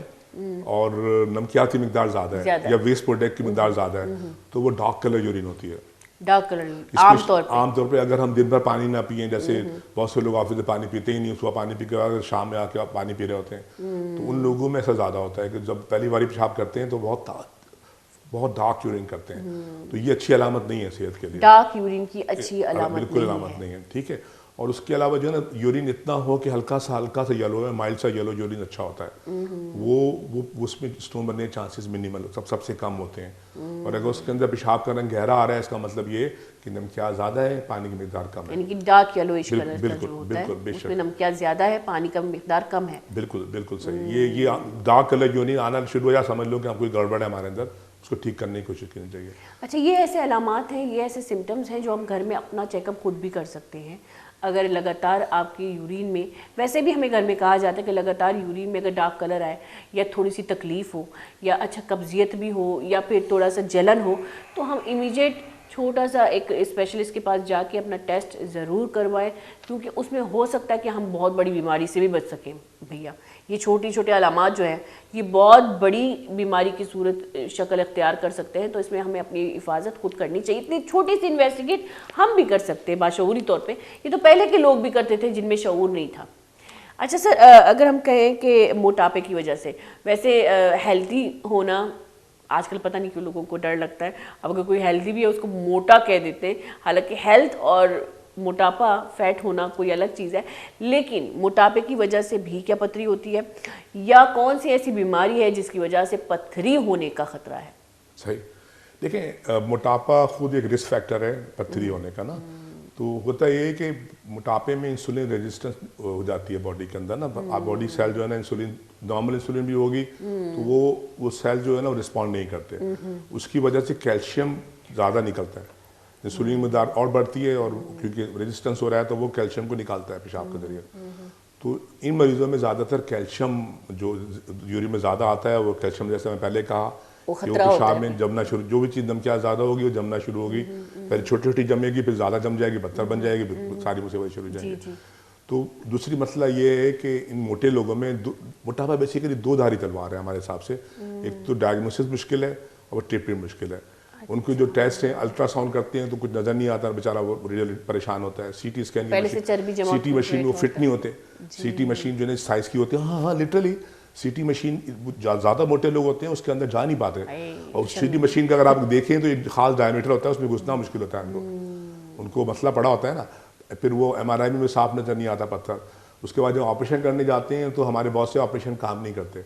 اور نمکیات کی مقدار زیادہ ہے یا ویسٹ پروڈکٹ کی مقدار زیادہ ہے, تو وہ ڈارک کلر یورین ہوتی ہے. ڈارک کلر عام طور پہ اگر ہم دن بھر پانی نہ پئیں, جیسے بہت سے لوگ آفس سے پانی پیتے ہی نہیں, صبح پانی پی کے بعد شام میں آ کے پانی پی رہے ہوتے ہیں, تو ان لوگوں میں ایسا زیادہ ہوتا ہے کہ جب پہلی باری پیشاب کرتے ہیں تو بہت ڈارک یورین کرتے ہیں, تو یہ اچھی علامت نہیں ہے صحت کے لیے. ڈارک یورین کی اچھی علامت بالکل علامت نہیں ہے, ٹھیک ہے. اور اس کے علاوہ جو ہے نا یورین اتنا ہو کہ ہلکا سا یلو ہے, مائلڈ سا یلو یورین اچھا ہوتا ہے, وہ اس میں اسٹون بننے کے چانسز منیمل سب سے کم ہوتے ہیں. اور اگر اس کے اندر پیشاب کا رنگ گہرا آ رہا ہے اس کا مطلب یہ کہ نمکیات زیادہ ہے, پانی کی مقدار کم ہے, یعنی کہ ڈارک یلوئش کلر کا جو ہوتا ہے اس میں نمکیات زیادہ ہے, پانی کا مقدار کم ہے. بالکل صحیح. یہ ڈارک کلر یورین آنا شروع ہو جائے سمجھ لو کہ ہم کوئی گڑبڑ ہے ہمارے اندر, اس کو ٹھیک کرنے کی کوشش کرنی چاہیے. اچھا, یہ ایسے علامات ہیں, یہ ایسے سمٹمز ہیں جو ہم گھر میں اپنا چیک اپ خود بھی کر سکتے ہیں. اگر لگاتار آپ کی یورین میں, ویسے بھی ہمیں گھر میں کہا جاتا ہے کہ لگاتار یورین میں اگر ڈارک کلر آئے یا تھوڑی سی تکلیف ہو یا اچھا قبضیت بھی ہو یا پھر تھوڑا سا جلن ہو, تو ہم امیجیٹ چھوٹا سا ایک اسپیشلسٹ کے پاس جا کے اپنا ٹیسٹ ضرور کروائیں, کیونکہ اس میں ہو سکتا ہے کہ ہم بہت بڑی بیماری سے بھی بچ سکیں. بھیا یہ چھوٹے علامات جو ہیں یہ بہت بڑی بیماری کی صورت شکل اختیار کر سکتے ہیں, تو اس میں ہمیں اپنی حفاظت خود کرنی چاہیے. اتنی چھوٹی سی انویسٹیگیٹ ہم بھی کر سکتے ہیں باشعوری طور پہ, یہ تو پہلے کے لوگ بھی کرتے تھے جن میں شعور نہیں تھا. اچھا سر, اگر ہم کہیں کہ موٹاپے کی وجہ سے, ویسے ہیلتھی ہونا آج کل پتہ نہیں کیوں لوگوں کو ڈر لگتا ہے, اب اگر کوئی ہیلتھی بھی ہے اس کو موٹا کہہ دیتے ہیں, حالانکہ ہیلتھ اور موٹاپا فیٹ ہونا کوئی الگ چیز ہے. لیکن موٹاپے کی وجہ سے بھی کیا پتھری ہوتی ہے, یا کون سی ایسی بیماری ہے جس کی وجہ سے پتھری ہونے کا خطرہ ہے؟ صحیح. دیکھیں موٹاپا خود ایک رسک فیکٹر ہے پتھری ہونے کا نا. تو ہوتا یہ ہے کہ موٹاپے میں انسولین ریزسٹنس ہو جاتی ہے باڈی کے اندر نا, باڈی سیل جو ہے نا انسولین, نارمل انسولین بھی ہوگی تو وہ سیل جو ہے نا وہ رسپونڈ نہیں کرتے, اس کی وجہ سے کیلشیم زیادہ نکلتا ہے, انسولین مقدار اور بڑھتی ہے, اور کیونکہ ریزسٹنس ہو رہا ہے تو وہ کیلشیم کو نکالتا ہے پیشاب کے ذریعے. تو ان مریضوں میں زیادہ تر کیلشیم جو یورین میں زیادہ آتا ہے, وہ کیلشیم جیسے میں پہلے کہا کہ وہ پیشاب میں جمنا شروع, جو بھی چیز نمکیات زیادہ ہوگی وہ جمنا شروع ہوگی, پہلے چھوٹی چھوٹی جمے گی, پھر زیادہ جم جائے گی, پتھر بن جائے گی, ساری مصیبتیں شروع ہو جائیں گی. تو دوسری مسئلہ یہ ہے کہ ان موٹے لوگوں میں موٹاپا بیسیکلی دو دھاری تلوار ہے ہمارے حساب سے. ایک تو ڈائگنوسس مشکل ہے اور ٹریٹمنٹ مشکل ہے. ان کے جو ٹیسٹ ہیں الٹرا ساؤنڈ کرتے ہیں تو کچھ نظر نہیں آتا, بیچارہ وہ ریئل پریشان ہوتا ہے. C T scan C T machine وہ فٹ نہیں ہوتے, سی ٹی مشین جو ہے سائز کی ہوتی ہے, ہاں لٹرلی سی ٹی مشین زیادہ موٹے لوگ ہوتے ہیں اس کے اندر جا نہیں پاتے, اور سی ٹی مشین کا اگر آپ دیکھیں تو ایک خاص ڈائمیٹر ہوتا ہے, اس میں گھسنا مشکل ہوتا ہے ان کو مسئلہ پڑا ہوتا ہے نا. پھر وہ ایم آر آئی میں صاف نظر نہیں آتا پتھر. اس کے بعد جب آپریشن کرنے جاتے ہیں تو ہمارے بہت سے آپریشن کام نہیں کرتے.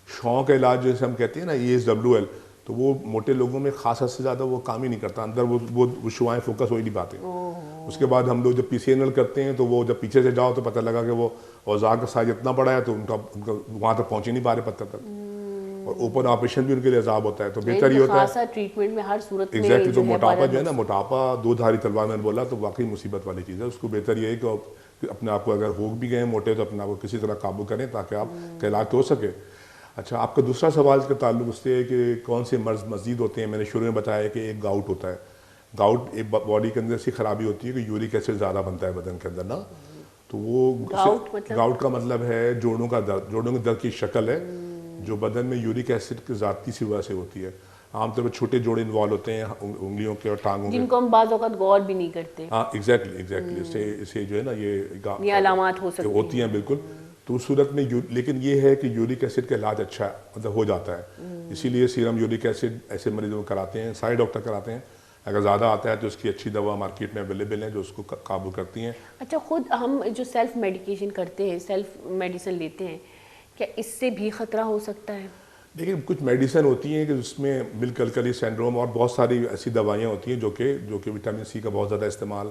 شوق کا علاج جیسے ہم کہتے ہیں نا ESWL, تو وہ موٹے لوگوں میں خاص حد سے زیادہ وہ کام ہی نہیں کرتا, اندر وہ شعائیں فوکس ہو ہی نہیں پاتے. اس کے بعد ہم لوگ جب PCNL کرتے ہیں تو وہ جب پیچھے سے جاؤ تو پتہ لگا کہ وہ اوزار کا سائز اتنا بڑا ہے تو ان کا وہاں تک پہنچ ہی نہیں پا رہے پتھر تک, اور اوپن آپریشن بھی ان کے لیے عذاب ہوتا ہے. تو بہتر یہ ہوتا ہے ٹریٹمنٹ میں ہر صورت میں ایگزیکٹلی. تو موٹاپا جو ہے نا, موٹاپا دو دھاری تلوار میں نے بولا تو واقعی مصیبت والی چیز ہے. اس کو بہتر یہ ہے کہ اپنے آپ کو اگر ہو بھی گئے موٹے تو اپنے آپ کو کسی طرح قابو کریں تاکہ آپ کا علاج ہو سکے. اچھا, آپ کا دوسرا سوال کا تعلق اس سے ہے کہ کون سے مرض مزید ہوتے ہیں. میں نے شروع میں بتایا کہ ایک گاؤٹ ہوتا ہے. گاؤٹ ایک باڈی کے اندر ایسی خرابی ہوتی ہے کہ یورک ایسڈ زیادہ بنتا ہے بدن کے اندر نا, تو وہ گاؤٹ کا مطلب ہے جوڑوں کا درد. جوڑوں کے درد کی شکل ہے جو بدن میں یورک ایسڈ کی ذاتی سی وجہ سے ہوتی ہے. عام طور پر چھوٹے جوڑے انوالو ہوتے ہیں انگلیوں کے اور ٹانگوں کے, جن کو ہم بعض اوقات غور بھی نہیں کرتے. ہاں ایگزیکٹلی اسے جو ہے نا یہ علامات ہو سکتی ہوتی ہیں بالکل. تو اس صورت میں لیکن یہ ہے کہ یورک ایسڈ کا علاج اچھا ہے, مطلب ہو جاتا ہے. اسی لیے سیرم یورک ایسڈ ایسے مریضوں کو کراتے ہیں, سارے ڈاکٹر کراتے ہیں. اگر زیادہ آتا ہے تو اس کی اچھی دوا مارکیٹ میں اویلیبل ہیں جو اس کو قابو کرتی ہیں. اچھا خود ہم جو سیلف میڈیکیشن کرتے ہیں, سیلف میڈیسن لیتے ہیں, کیا اس سے بھی خطرہ ہو سکتا ہے؟ دیکھیں کچھ میڈیسن ہوتی ہیں کہ اس میں ملک الکلی سنڈروم اور بہت ساری ایسی دوائیاں ہوتی ہیں جو کہ وٹامن سی کا بہت زیادہ استعمال,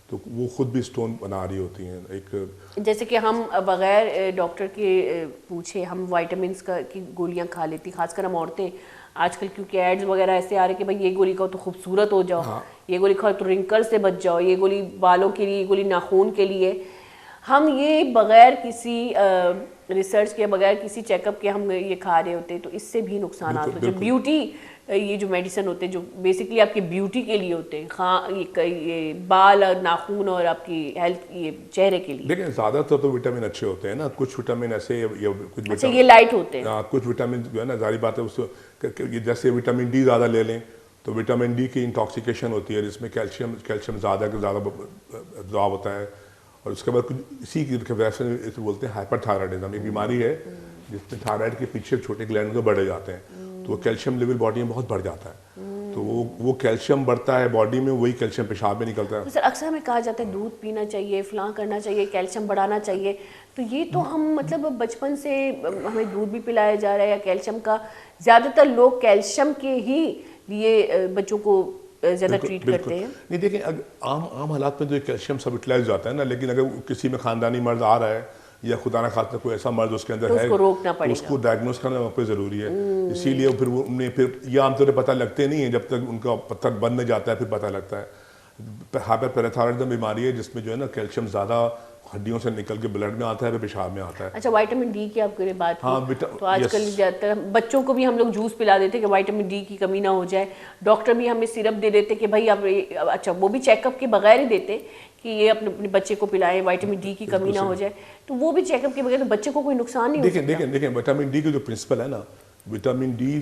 تو وہ خود بھی اسٹون بنا رہی ہوتی ہیں. ایک جیسے کہ ہم بغیر ڈاکٹر کے پوچھے ہم وائٹامنس کی گولیاں کھا لیتی, خاص کر ہم عورتیں آج کل, کیونکہ ایڈز وغیرہ ایسے آ رہے کہ بھائی یہ گولی کھاؤ تو خوبصورت ہو جاؤ, یہ گولی کھاؤ تو رنکل سے بچ جاؤ, یہ گولی بالوں کے لیے, یہ گولی ناخون کے لیے. ہم یہ بغیر کسی ریسرچ کے, بغیر کسی چیک اپ کے ہم یہ کھا رہے ہوتے, تو اس سے بھی نقصانات ہوتے ہیں. جو بیوٹی یہ جو میڈیسن ہوتے ہیں جو بیسکلی آپ کی بیوٹی کے لیے ہوتے ہیں, یہ بال اور ناخون اور آپ کی ہیلتھ, یہ چہرے کے لیے. لیکن زیادہ تر تو وٹامن اچھے ہوتے ہیں نا, کچھ وٹامن ایسے اچھا یہ لائٹ ہوتے ہیں, کچھ وٹامن جو ہے نا ظاہری بات ہے اس جیسے وٹامن ڈی زیادہ لے لیں تو وٹامن ڈی کی انٹاکسیکیشن ہوتی ہے جس میں کیلشیم زیادہ ابزارب ہوتا ہے, اور اس کے بعد اسی کی وجہ سے بولتے ہیں ہائپر تھائرائڈزم, ایک بیماری ہے جس میں تھائرائڈ کے پیچھے چھوٹے گلینڈ کو بڑھے جاتے ہیں, تو وہ کیلشیم لیول باڈی میں بہت بڑھ جاتا ہے, تو وہ کیلشیم بڑھتا ہے باڈی میں, وہی کیلشیم پیشاب میں نکلتا ہے. سر اکثر ہمیں کہا جاتا ہے دودھ پینا چاہیے, فلاں کرنا چاہیے, کیلشیم بڑھانا چاہیے, تو یہ تو ہم مطلب بچپن سے ہمیں دودھ بھی پلایا جا رہا ہے, یا کیلشیم کا زیادہ تر لوگ کیلشیم کے ہی لیے بچوں کو زیادہ ٹریٹ کرتے ہیں. نہیں دیکھیں عام حالات میں تو کیلشیم سب یوٹیلائز جاتا ہے نا, لیکن اگر کسی میں خاندانی مرض آ رہا ہے یا خدا نہ خاصہ کوئی ایسا مرض اس کے اندر ہے تو اس کو ڈائگنوز کرنا وہاں پہ ضروری ہے. اسی لیے پھر وہ یہ عام طور پہ پتہ لگتے نہیں ہیں, جب تک ان کا پتھر بند جاتا ہے پھر پتہ لگتا ہے. ہائپر پیراتھائرائڈزم بیماری ہے جس میں جو ہے نا کیلشیم زیادہ ہڈیوں سے نکل کے بلڈ میں آتا ہے, پھر پیشاب میں آتا ہے. اچھا وائٹامن ڈی کی آپ کی بات کی, تو آج کل زیادہ تر بچوں کو بھی ہم لوگ جوس پلا دیتے کہ وائٹامن ڈی کی کمی نہ ہو جائے, ڈاکٹر بھی ہمیں سیرپ دے دیتے کہ بھائی اب, اچھا وہ بھی چیک اپ کے بغیر ہی دیتے کہ یہ اپنے بچے کو پلائیں, وائٹامن ڈی کی کمی نہ ہو جائے, تو وہ بھی چیک اپ کے بغیر, تو بچے کو کوئی نقصان نہیں ہو سکتا. دیکھیں وٹامن ڈی کا جو پرنسپل ہے نا, vitamin D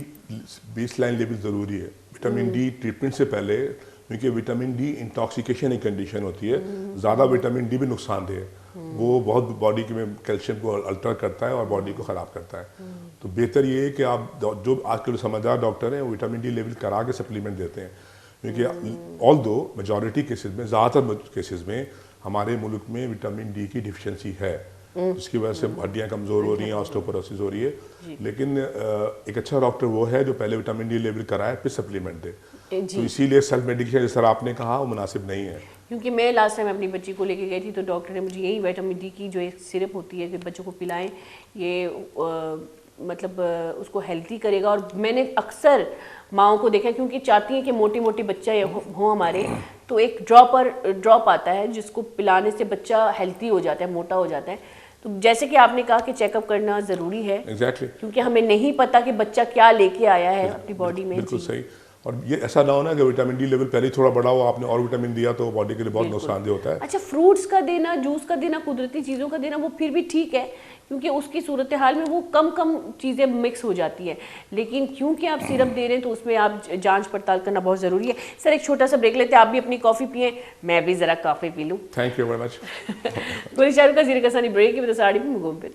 base line level ضروری ہے. وٹامن ڈی ٹریٹمنٹ سے پہلے, کیونکہ وٹامن ڈی انٹاکسیکیشن ایک کنڈیشن ہوتی ہے, زیادہ وٹامن ڈی بھی نقصان دہ ہے, وہ بہت باڈی میں کیلشیم کو الٹر کرتا ہے اور باڈی کو خراب کرتا ہے. تو بہتر یہ ہے کہ آپ جو آج کل سمجھدار ڈاکٹر ہیں وٹامن ڈی لیول کرا کے سپلیمنٹ دیتے ہیں, کیونکہ آل دو میجورٹی کیسز میں, زیادہ تر کیسز میں ہمارے ملک میں وٹامن ڈی کی ڈیفیشنسی ہے, جس کی وجہ سے ہڈیاں کمزور ہو رہی ہیں, آسٹوپوروسس ہو رہی ہے. لیکن ایک اچھا ڈاکٹر وہ ہے جو پہلے وٹامن ڈی لیول کرائے پھر سپلیمنٹ دے. تو اسی لیے سیلف میڈیکیشن جس طرح آپ نے کہا وہ مناسب نہیں ہے. کیونکہ میں لاسٹ ٹائم اپنی بچی کو لے کے گئی تھی تو ڈاکٹر نے مجھے یہی وٹامن ڈی کی جو ایک سرپ ہوتی ہے کہ بچوں کو پلائیں, یہ مطلب اس کو ہیلتھی کرے گا. اور میں نے اکثر ماؤں کو دیکھا, کیونکہ چاہتی ہیں کہ موٹی موٹی بچہ ہوں ہمارے, تو ایک ڈراپ آتا ہے جس کو پلانے سے بچہ ہیلتھی ہو جاتا ہے, موٹا ہو جاتا ہے. تو جیسے کہ آپ نے کہا کہ چیک اپ کرنا ضروری ہے, کیونکہ ہمیں نہیں پتا کہ بچہ کیا لے کے آیا ہے اپنی باڈی میں. بالکل صحیح. اور یہ ایسا نہ ہونا کہ وٹامن ڈی لیول پہلے ہی تھوڑا بڑا ہو, آپ نے اور وٹامن دیا تو باڈی کے لیے بہت نقصان دہ ہوتا ہے. اچھا فروٹس کا دینا, جوس کا دینا, قدرتی چیزوں کا دینا وہ پھر بھی ٹھیک ہے, کیونکہ اس کی صورتحال میں وہ کم چیزیں مکس ہو جاتی ہیں, لیکن کیونکہ آپ سیرپ دے رہے ہیں تو اس میں آپ جانچ پڑتال کرنا بہت ضروری ہے. سر ایک چھوٹا سا بریک لیتے ہیں, آپ بھی اپنی کافی پئیں, میں بھی ذرا کافی پی لوں. تھینک یو ویری مچ. گولی شاہ رخ کا زیر کسانی بریک کی وجہ سے ساڑی بھی مگوم پہ.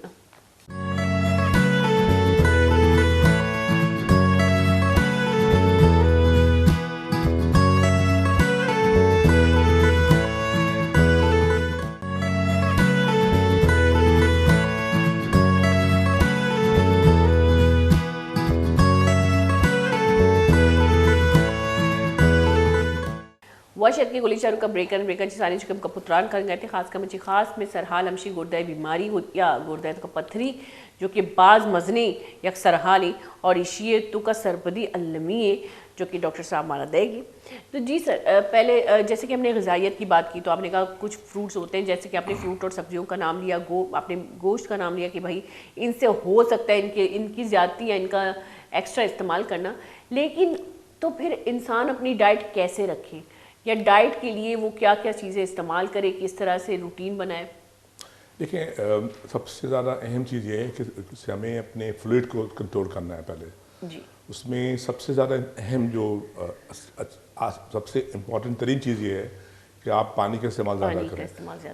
واشد کے گولی شاہ رخ کا بریکر جسانی چکم کا پتران کر گئے تھے, خاص کر مجھے خاص میں سرحال ہمشی گردائی بیماری یا گردائی کا پتھری جو کہ بعض مزنی یک سرحالی اور اشیے تو کا سربدی علمیے جو کہ ڈاکٹر صاحب مانا دے گی. تو جی سر, پہلے جیسے کہ ہم نے غذائیت کی بات کی تو آپ نے کہا کچھ فروٹس ہوتے ہیں, جیسے کہ آپ نے فروٹ اور سبزیوں کا نام لیا, آپ نے گوشت کا نام لیا کہ بھائی ان سے ہو سکتا ہے ان کی زیادتی یا ان کا ایکسٹرا استعمال کرنا, لیکن تو پھر انسان اپنی ڈائٹ کیسے رکھے, یا ڈائٹ کے لیے وہ کیا کیا چیزیں استعمال کرے, کس طرح سے روٹین بنائے؟ دیکھیں سب سے زیادہ اہم چیز یہ ہے کہ ہمیں اپنے فلوئڈ کو کنٹرول کرنا ہے پہلے. جی. اس میں سب سے زیادہ اہم جو سب سے امپورٹنٹ ترین چیز یہ ہے کہ آپ پانی کا استعمال زیادہ کریں,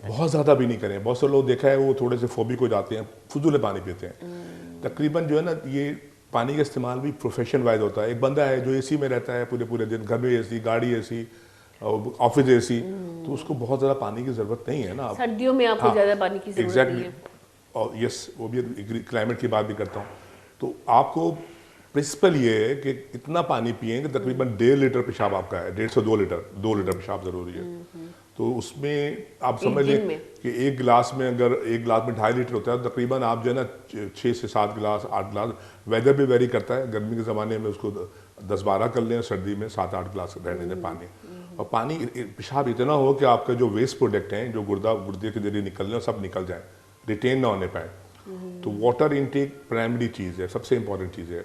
بہت زیادہ بھی نہیں کریں. بہت سے لوگ دیکھا ہے وہ تھوڑے سے فوبک ہو جاتے ہیں, فضول پانی پیتے ہیں. تقریباً جو ہے نا یہ پانی کا استعمال بھی پروفیشن وائز ہوتا ہے. ایک بندہ ہے جو اے سی میں رہتا ہے پورے دن, گھر میں اے سی, گاڑی اے سی, آفس اے سی, تو اس کو بہت زیادہ پانی کی ضرورت نہیں ہے نا. سردیوں میں آپ کو زیادہ پانی کی ضرورت نہیں ہے. اور یس, وہ بھی کلائمیٹ کی بات بھی کرتا ہوں. تو آپ کو پرنسپل یہ ہے کہ اتنا پانی پئیں کہ تقریباً 1.5 لیٹر پیشاب آپ کا ہے, 1.5 سے 2 لیٹر پیشاب ضروری ہے. تو اس میں آپ سمجھ لیں کہ ایک گلاس میں اگر ایک گلاس میں 2.5 لیٹر ہوتا ہے تو تقریباً آپ جو ہے نا 6 سے 7 گلاس 8 گلاس, ویدر بھی ویری کرتا ہے, گرمی کے زمانے میں اس کو 10-12 کر لیں, سردی میں 7-8 گلاس رہنے دیں پانی. اور پانی پیشاب اتنا ہو کہ آپ کا جو ویسٹ پروڈکٹ ہیں جو گردے کے ذریعے نکلنے ہیں سب نکل جائیں, ریٹین نہ ہونے پائیں. تو واٹر انٹیک پرائمری چیز ہے, سب سے امپورٹنٹ چیز ہے.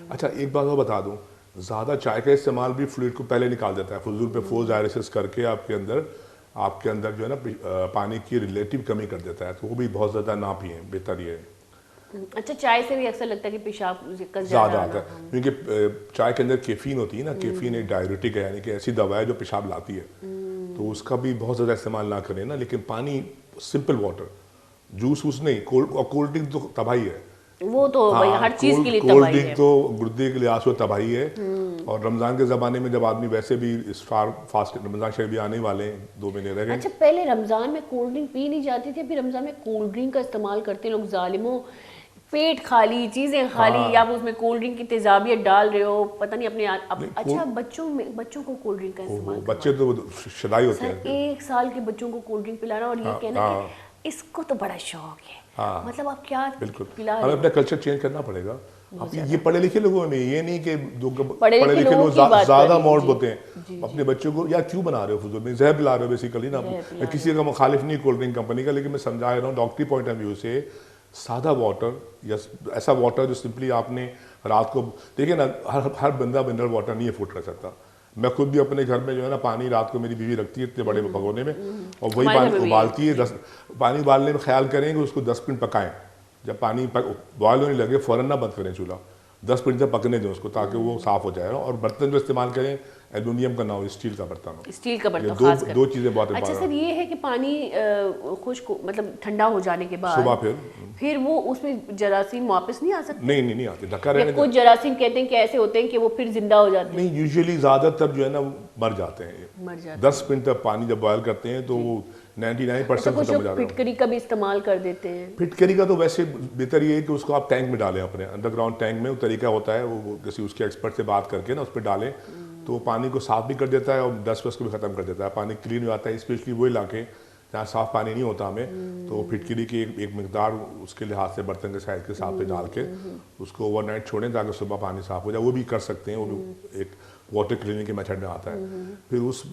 اچھا ایک بات اور بتا دوں, زیادہ چائے کا استعمال بھی فلوئڈ کو پہلے نکال دیتا ہے, فضول پہ فورس ڈائلیسس کر کے آپ کے اندر جو ہے نا پانی کی ریلیٹیو کمی کر دیتا ہے. تو وہ بھی بہت زیادہ نہ پئیں, بہتر یہ ہے. اچھا چائے سے بھی اکثر لگتا ہے کہ پیشاب زیادہ آتا ہے, کیونکہ چائے کے اندر کیفین ہوتی ہے نا, کیفین ایک ڈائیورٹک ہے, یعنی کہ ایسی دوا ہے جو پیشاب لاتی ہے. تو اس کا بھی بہت زیادہ استعمال نہ کریں نا. لیکن پانی, سمپل واٹر, جوس ووس نہیں. کولڈ ڈرنک تو تباہی ہے, وہ تو ہر چیز کے لیے کولڈ تباہی ہے. ڈرنک تو گردے کے لحاظ سے تباہی ہے. اور رمضان کے زمانے میں جب آدمی ویسے بھی فاسٹ, رمضان شریف بھی آنے والے ہیں, 2 مہینے رہ گئے. اچھا پہلے رمضان میں کولڈ ڈرنک پی نہیں جاتی تھی, ابھی رمضان میں کولڈ ڈرنک کا استعمال کرتے لوگ. ظالموں, پیٹ خالی, چیزیں خالی, یا آپ اس میں کولڈ ڈرنک کی تیزابیت ڈال رہے ہو, پتہ نہیں اپنے. اچھا بچوں کو کولڈ ڈرنک کا استعمال, بچے تو شدائی ہوتے ہیں. 1 سال کے بچوں کو کولڈ ڈرنک پلانا, اور یہ کہنا کہ اس کو تو بڑا شوق ہے. مطلب آپ کیا بالکل, ہمیں اپنا کلچر چینج کرنا پڑے گا. یہ پڑھے لکھے لوگوں میں, یہ نہیں کہ پڑھے لکھے لوگ زیادہ ماڈ ہوتے ہیں. اپنے بچوں کو یا کیوں بنا رہے ہو فضول میں, زہر پلا رہے ہو بیسیکلی نا. میں کسی کا مخالف نہیں کولڈ ڈرنک کمپنی کا, لیکن میں سمجھا رہا ہوں ڈاکٹری پوائنٹ آف ویو سے. سادہ واٹر یا ایسا واٹر جو سمپلی آپ نے رات کو, دیکھیں نا, ہر بندہ منرل واٹر نہیں افورڈ کر سکتا. میں خود بھی اپنے گھر میں جو ہے نا پانی رات کو میری بیوی رکھتی ہے اتنے بڑے بھگونے میں, اور وہی پانی ابالتی ہے. پانی ابالنے میں خیال کریں کہ اس کو 10 منٹ پکائیں. جب پانی بوائل ہونے لگے فوراً نہ بند کریں چولہا, 10 منٹ سے پکنے دیں اس کو, تاکہ وہ صاف ہو جائے. اور برتن جو استعمال کریں ایلومینیم کا نہ ہو, اسٹیل کا برتن ہو. اسٹیل کا برتن خاص کر. 2 چیزیں بہت امپورٹنٹ. اچھا سر, یہ ہے کہ پانی خشک مطلب ٹھنڈا ہو جانے کے بعد صبح پھر وہ اس میں جراثیم واپس نہیں آ سکتے؟ نہیں آتے, ڈھکا رہنے. کچھ جراثیم کہتے ہیں کہ ایسے ہوتے ہیں کہ وہ پھر زندہ ہو جاتے ہیں. نہیں, یوزلی زیادہ تر جو ہے نا مر جاتے ہیں. 10 منٹ تک پانی جب بوائل کرتے ہیں تو وہ 99% ختم ہو جاتا ہے. پھٹکری کا بھی استعمال کر دیتے ہیں. پھٹکری کا تو ویسے بہتر یہ ہے کہ اس کو آپ ٹینک میں ڈالیں, اپنے انڈر گراؤنڈ ٹینک میں. وہ طریقہ ہوتا ہے, وہ کسی اس کے ایکسپرٹ سے بات کر کے نا اس پہ ڈالیں, تو وہ پانی کو صاف بھی کر دیتا ہے اور ڈسٹ وسٹ کو بھی ختم کر دیتا ہے. پانی کلین ہو جاتا ہے. اسپیشلی وہ علاقے جہاں صاف پانی نہیں ہوتا ہمیں, تو پھٹکری کی ایک مقدار اس کے لحاظ سے برتن کے سائز کے ساتھ پہ ڈال کے اس کو اوور نائٹ چھوڑیں تاکہ صبح پانی صاف ہو جائے. وہ بھی کر سکتے ہیں, وہ بھی ایک واٹر کلیننگ کے میتھڈ میں آتا ہے. پھر اس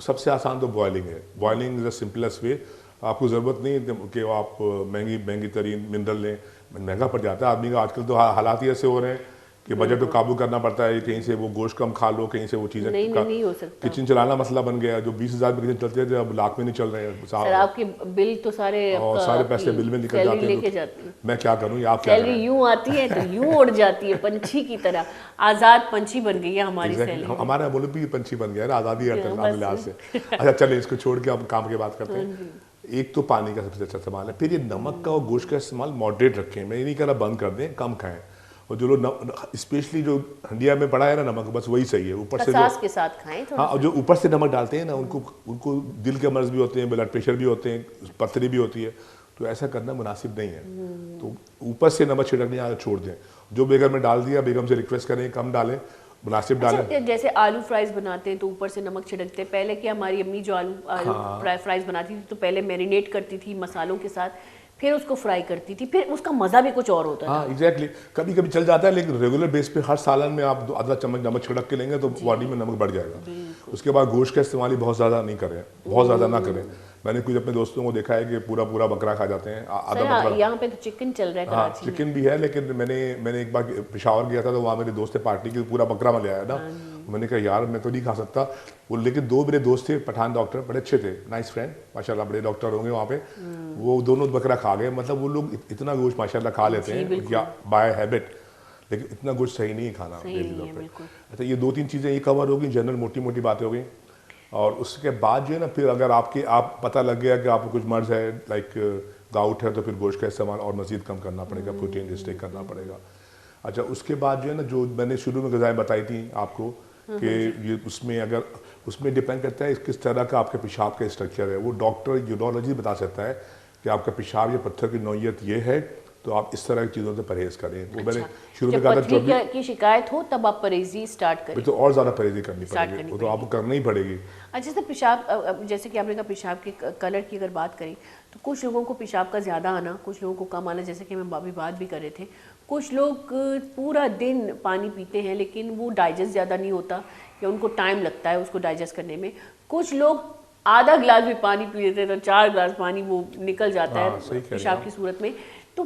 سب سے آسان تو بوائلنگ ہے. بوائلنگ از دا سمپلیسٹ وے. آپ کو ضرورت نہیں کہ آپ مہنگی ترین منرل لیں, مہنگا پڑ جاتا ہے آدمی کا. آج کل تو حالات ہی ایسے ہو رہے ہیں کہ بجٹ کو قابو کرنا پڑتا ہے. کہیں سے وہ گوشت کم کھا لو, کہیں سے وہ چیزیں. نہیں ہو سکتا. کچن چلانا مسئلہ بن گیا. جو 20,000 میں کچن چلتے تھے اب لاکھ میں نہیں چل رہے ہیں. سر آپ کے بل تو سارے پیسے بل میں نکل جاتے ہیں. میں کیا کروں, یہ آپ کیا سیلری یوں آتی ہے تو یوں اڑ جاتی ہے, پنچھی کی طرح. آزاد پنچھی بن گئی ہے ہماری سیلری. ہمارا ملک بھی پنچھی بن گیا ہے نا, آزادی ہے لحاظ سے. اچھا چلیں اس کو چھوڑ کے ہم کام کی بات کرتے ہیں. ایک تو پانی کا سب سے اچھا استعمال ہے. پھر یہ نمک کا اور گوشت کا استعمال ماڈریٹ رکھیں. میں یہ نہیں کہہ رہا بند کر دیں, کم کھائیں. اور جو لوگ اسپیشلی جو انڈیا میں پڑا ہے نا نمک, بس وہی صحیح ہے. اوپر سے کے ساتھ کھائیں. ہاں, اور جو اوپر سے نمک ڈالتے ہیں نا ان کو دل کے مرض بھی ہوتے ہیں, بلڈ پریشر بھی ہوتے ہیں, پتھری بھی ہوتی ہے. تو ایسا کرنا مناسب نہیں ہے. تو اوپر سے نمک چھڑکنے آگے چھوڑ دیں. جو بیگم میں ڈال دیا, بیگم سے ریکویسٹ کریں کم ڈالیں, مناسب ڈالیں. جیسے آلو فرائز بناتے ہیں تو اوپر سے نمک چھڑکتے ہیں. پہلے کہ ہماری امی جو آلو فرائز بناتی تھی تو پہلے میرینیٹ کرتی تھی مسالوں کے ساتھ, پھر اس کو فرائی کرتی تھی, پھر اس کا مزہ بھی کچھ اور ہوتا ہے. ہاں ایگزیکٹلی, کبھی کبھی چل جاتا ہے, لیکن ریگولر بیس پہ ہر سالن میں آپ آدھا چمچ نمک چھڑک کے لیں گے تو باڈی میں نمک بڑھ جائے گا. اس کے بعد گوشت کا استعمال ہی بہت زیادہ نہیں کریں, بہت زیادہ نہ کریں. میں نے کچھ اپنے دوستوں کو دیکھا ہے کہ پورا بکرا کھا جاتے ہیں, آدھا بکرا. یہاں پہ تو چکن چل رہا ہے. ہاں چکن بھی ہے, لیکن میں نے ایک بار پشاور گیا تھا تو وہاں میرے دوست پارٹی کی پورا بکرا میں لے آیا نا. میں نے کہا یار میں تو نہیں کھا سکتا وہ, لیکن 2 میرے دوست تھے پٹھان ڈاکٹر, بڑے اچھے تھے, نائس فرینڈ ماشاء اللہ, بڑے ڈاکٹر ہوں گے وہاں پہ. وہ دونوں بکرا کھا گئے. مطلب وہ لوگ اتنا گوشت ماشاء اللہ کھا لیتے ہیں یا بائی ہیبٹ, لیکن اتنا گوشت صحیح نہیں کھانا. اچھا یہ 2-3 چیزیں یہ کور ہو گئی, جنرل موٹی باتیں ہو گئی. اور اس کے بعد جو ہے نا پھر اگر آپ پتہ لگ گیا کہ آپ کو کچھ مرض ہے لائک گاؤٹ ہے, تو پھر گوشت کا استعمال اور مزید کم کرنا پڑے گا, پروٹین انٹیک کرنا پڑے گا. اچھا اس کے بعد جو ہے نا جو میں نے شروع میں غذائیں بتائی تھیں آپ کو کہ یہ اس میں اگر اس میں ڈیپینڈ کرتا ہے کس طرح کا آپ کے پیشاب کا اسٹرکچر ہے. وہ ڈاکٹر یورولوجی بتا سکتا ہے کہ آپ کا پیشاب یا پتھر کی نوعیت یہ ہے تو آپ اس طرح کی چیزوں سے پرہیز کریں. وہ میں نے شروع میں کہا تھا پتھری کی شکایت ہو تب آپ پرہیزی سٹارٹ کریں, تو اور زیادہ پرہیزی کرنی پڑے گی, وہ تو آپ کو کرنا ہی پڑے گی. اچھا سر پیشاب, جیسے کہ آپ نے کہا پیشاب کے کلر کی اگر بات کریں تو کچھ لوگوں کو پیشاب کا زیادہ آنا, کچھ لوگوں کو کم آنا, جیسے کہ ہم ابھی بات بھی کر رہے تھے. کچھ لوگ پورا دن پانی پیتے ہیں لیکن وہ ڈائجسٹ زیادہ نہیں ہوتا یا ان کو ٹائم لگتا ہے اس کو ڈائجسٹ کرنے میں. کچھ لوگ آدھا گلاس بھی پانی پی لیتے ہیں تو 4 گلاس پانی وہ نکل جاتا ہے پیشاب کی صورت میں. تو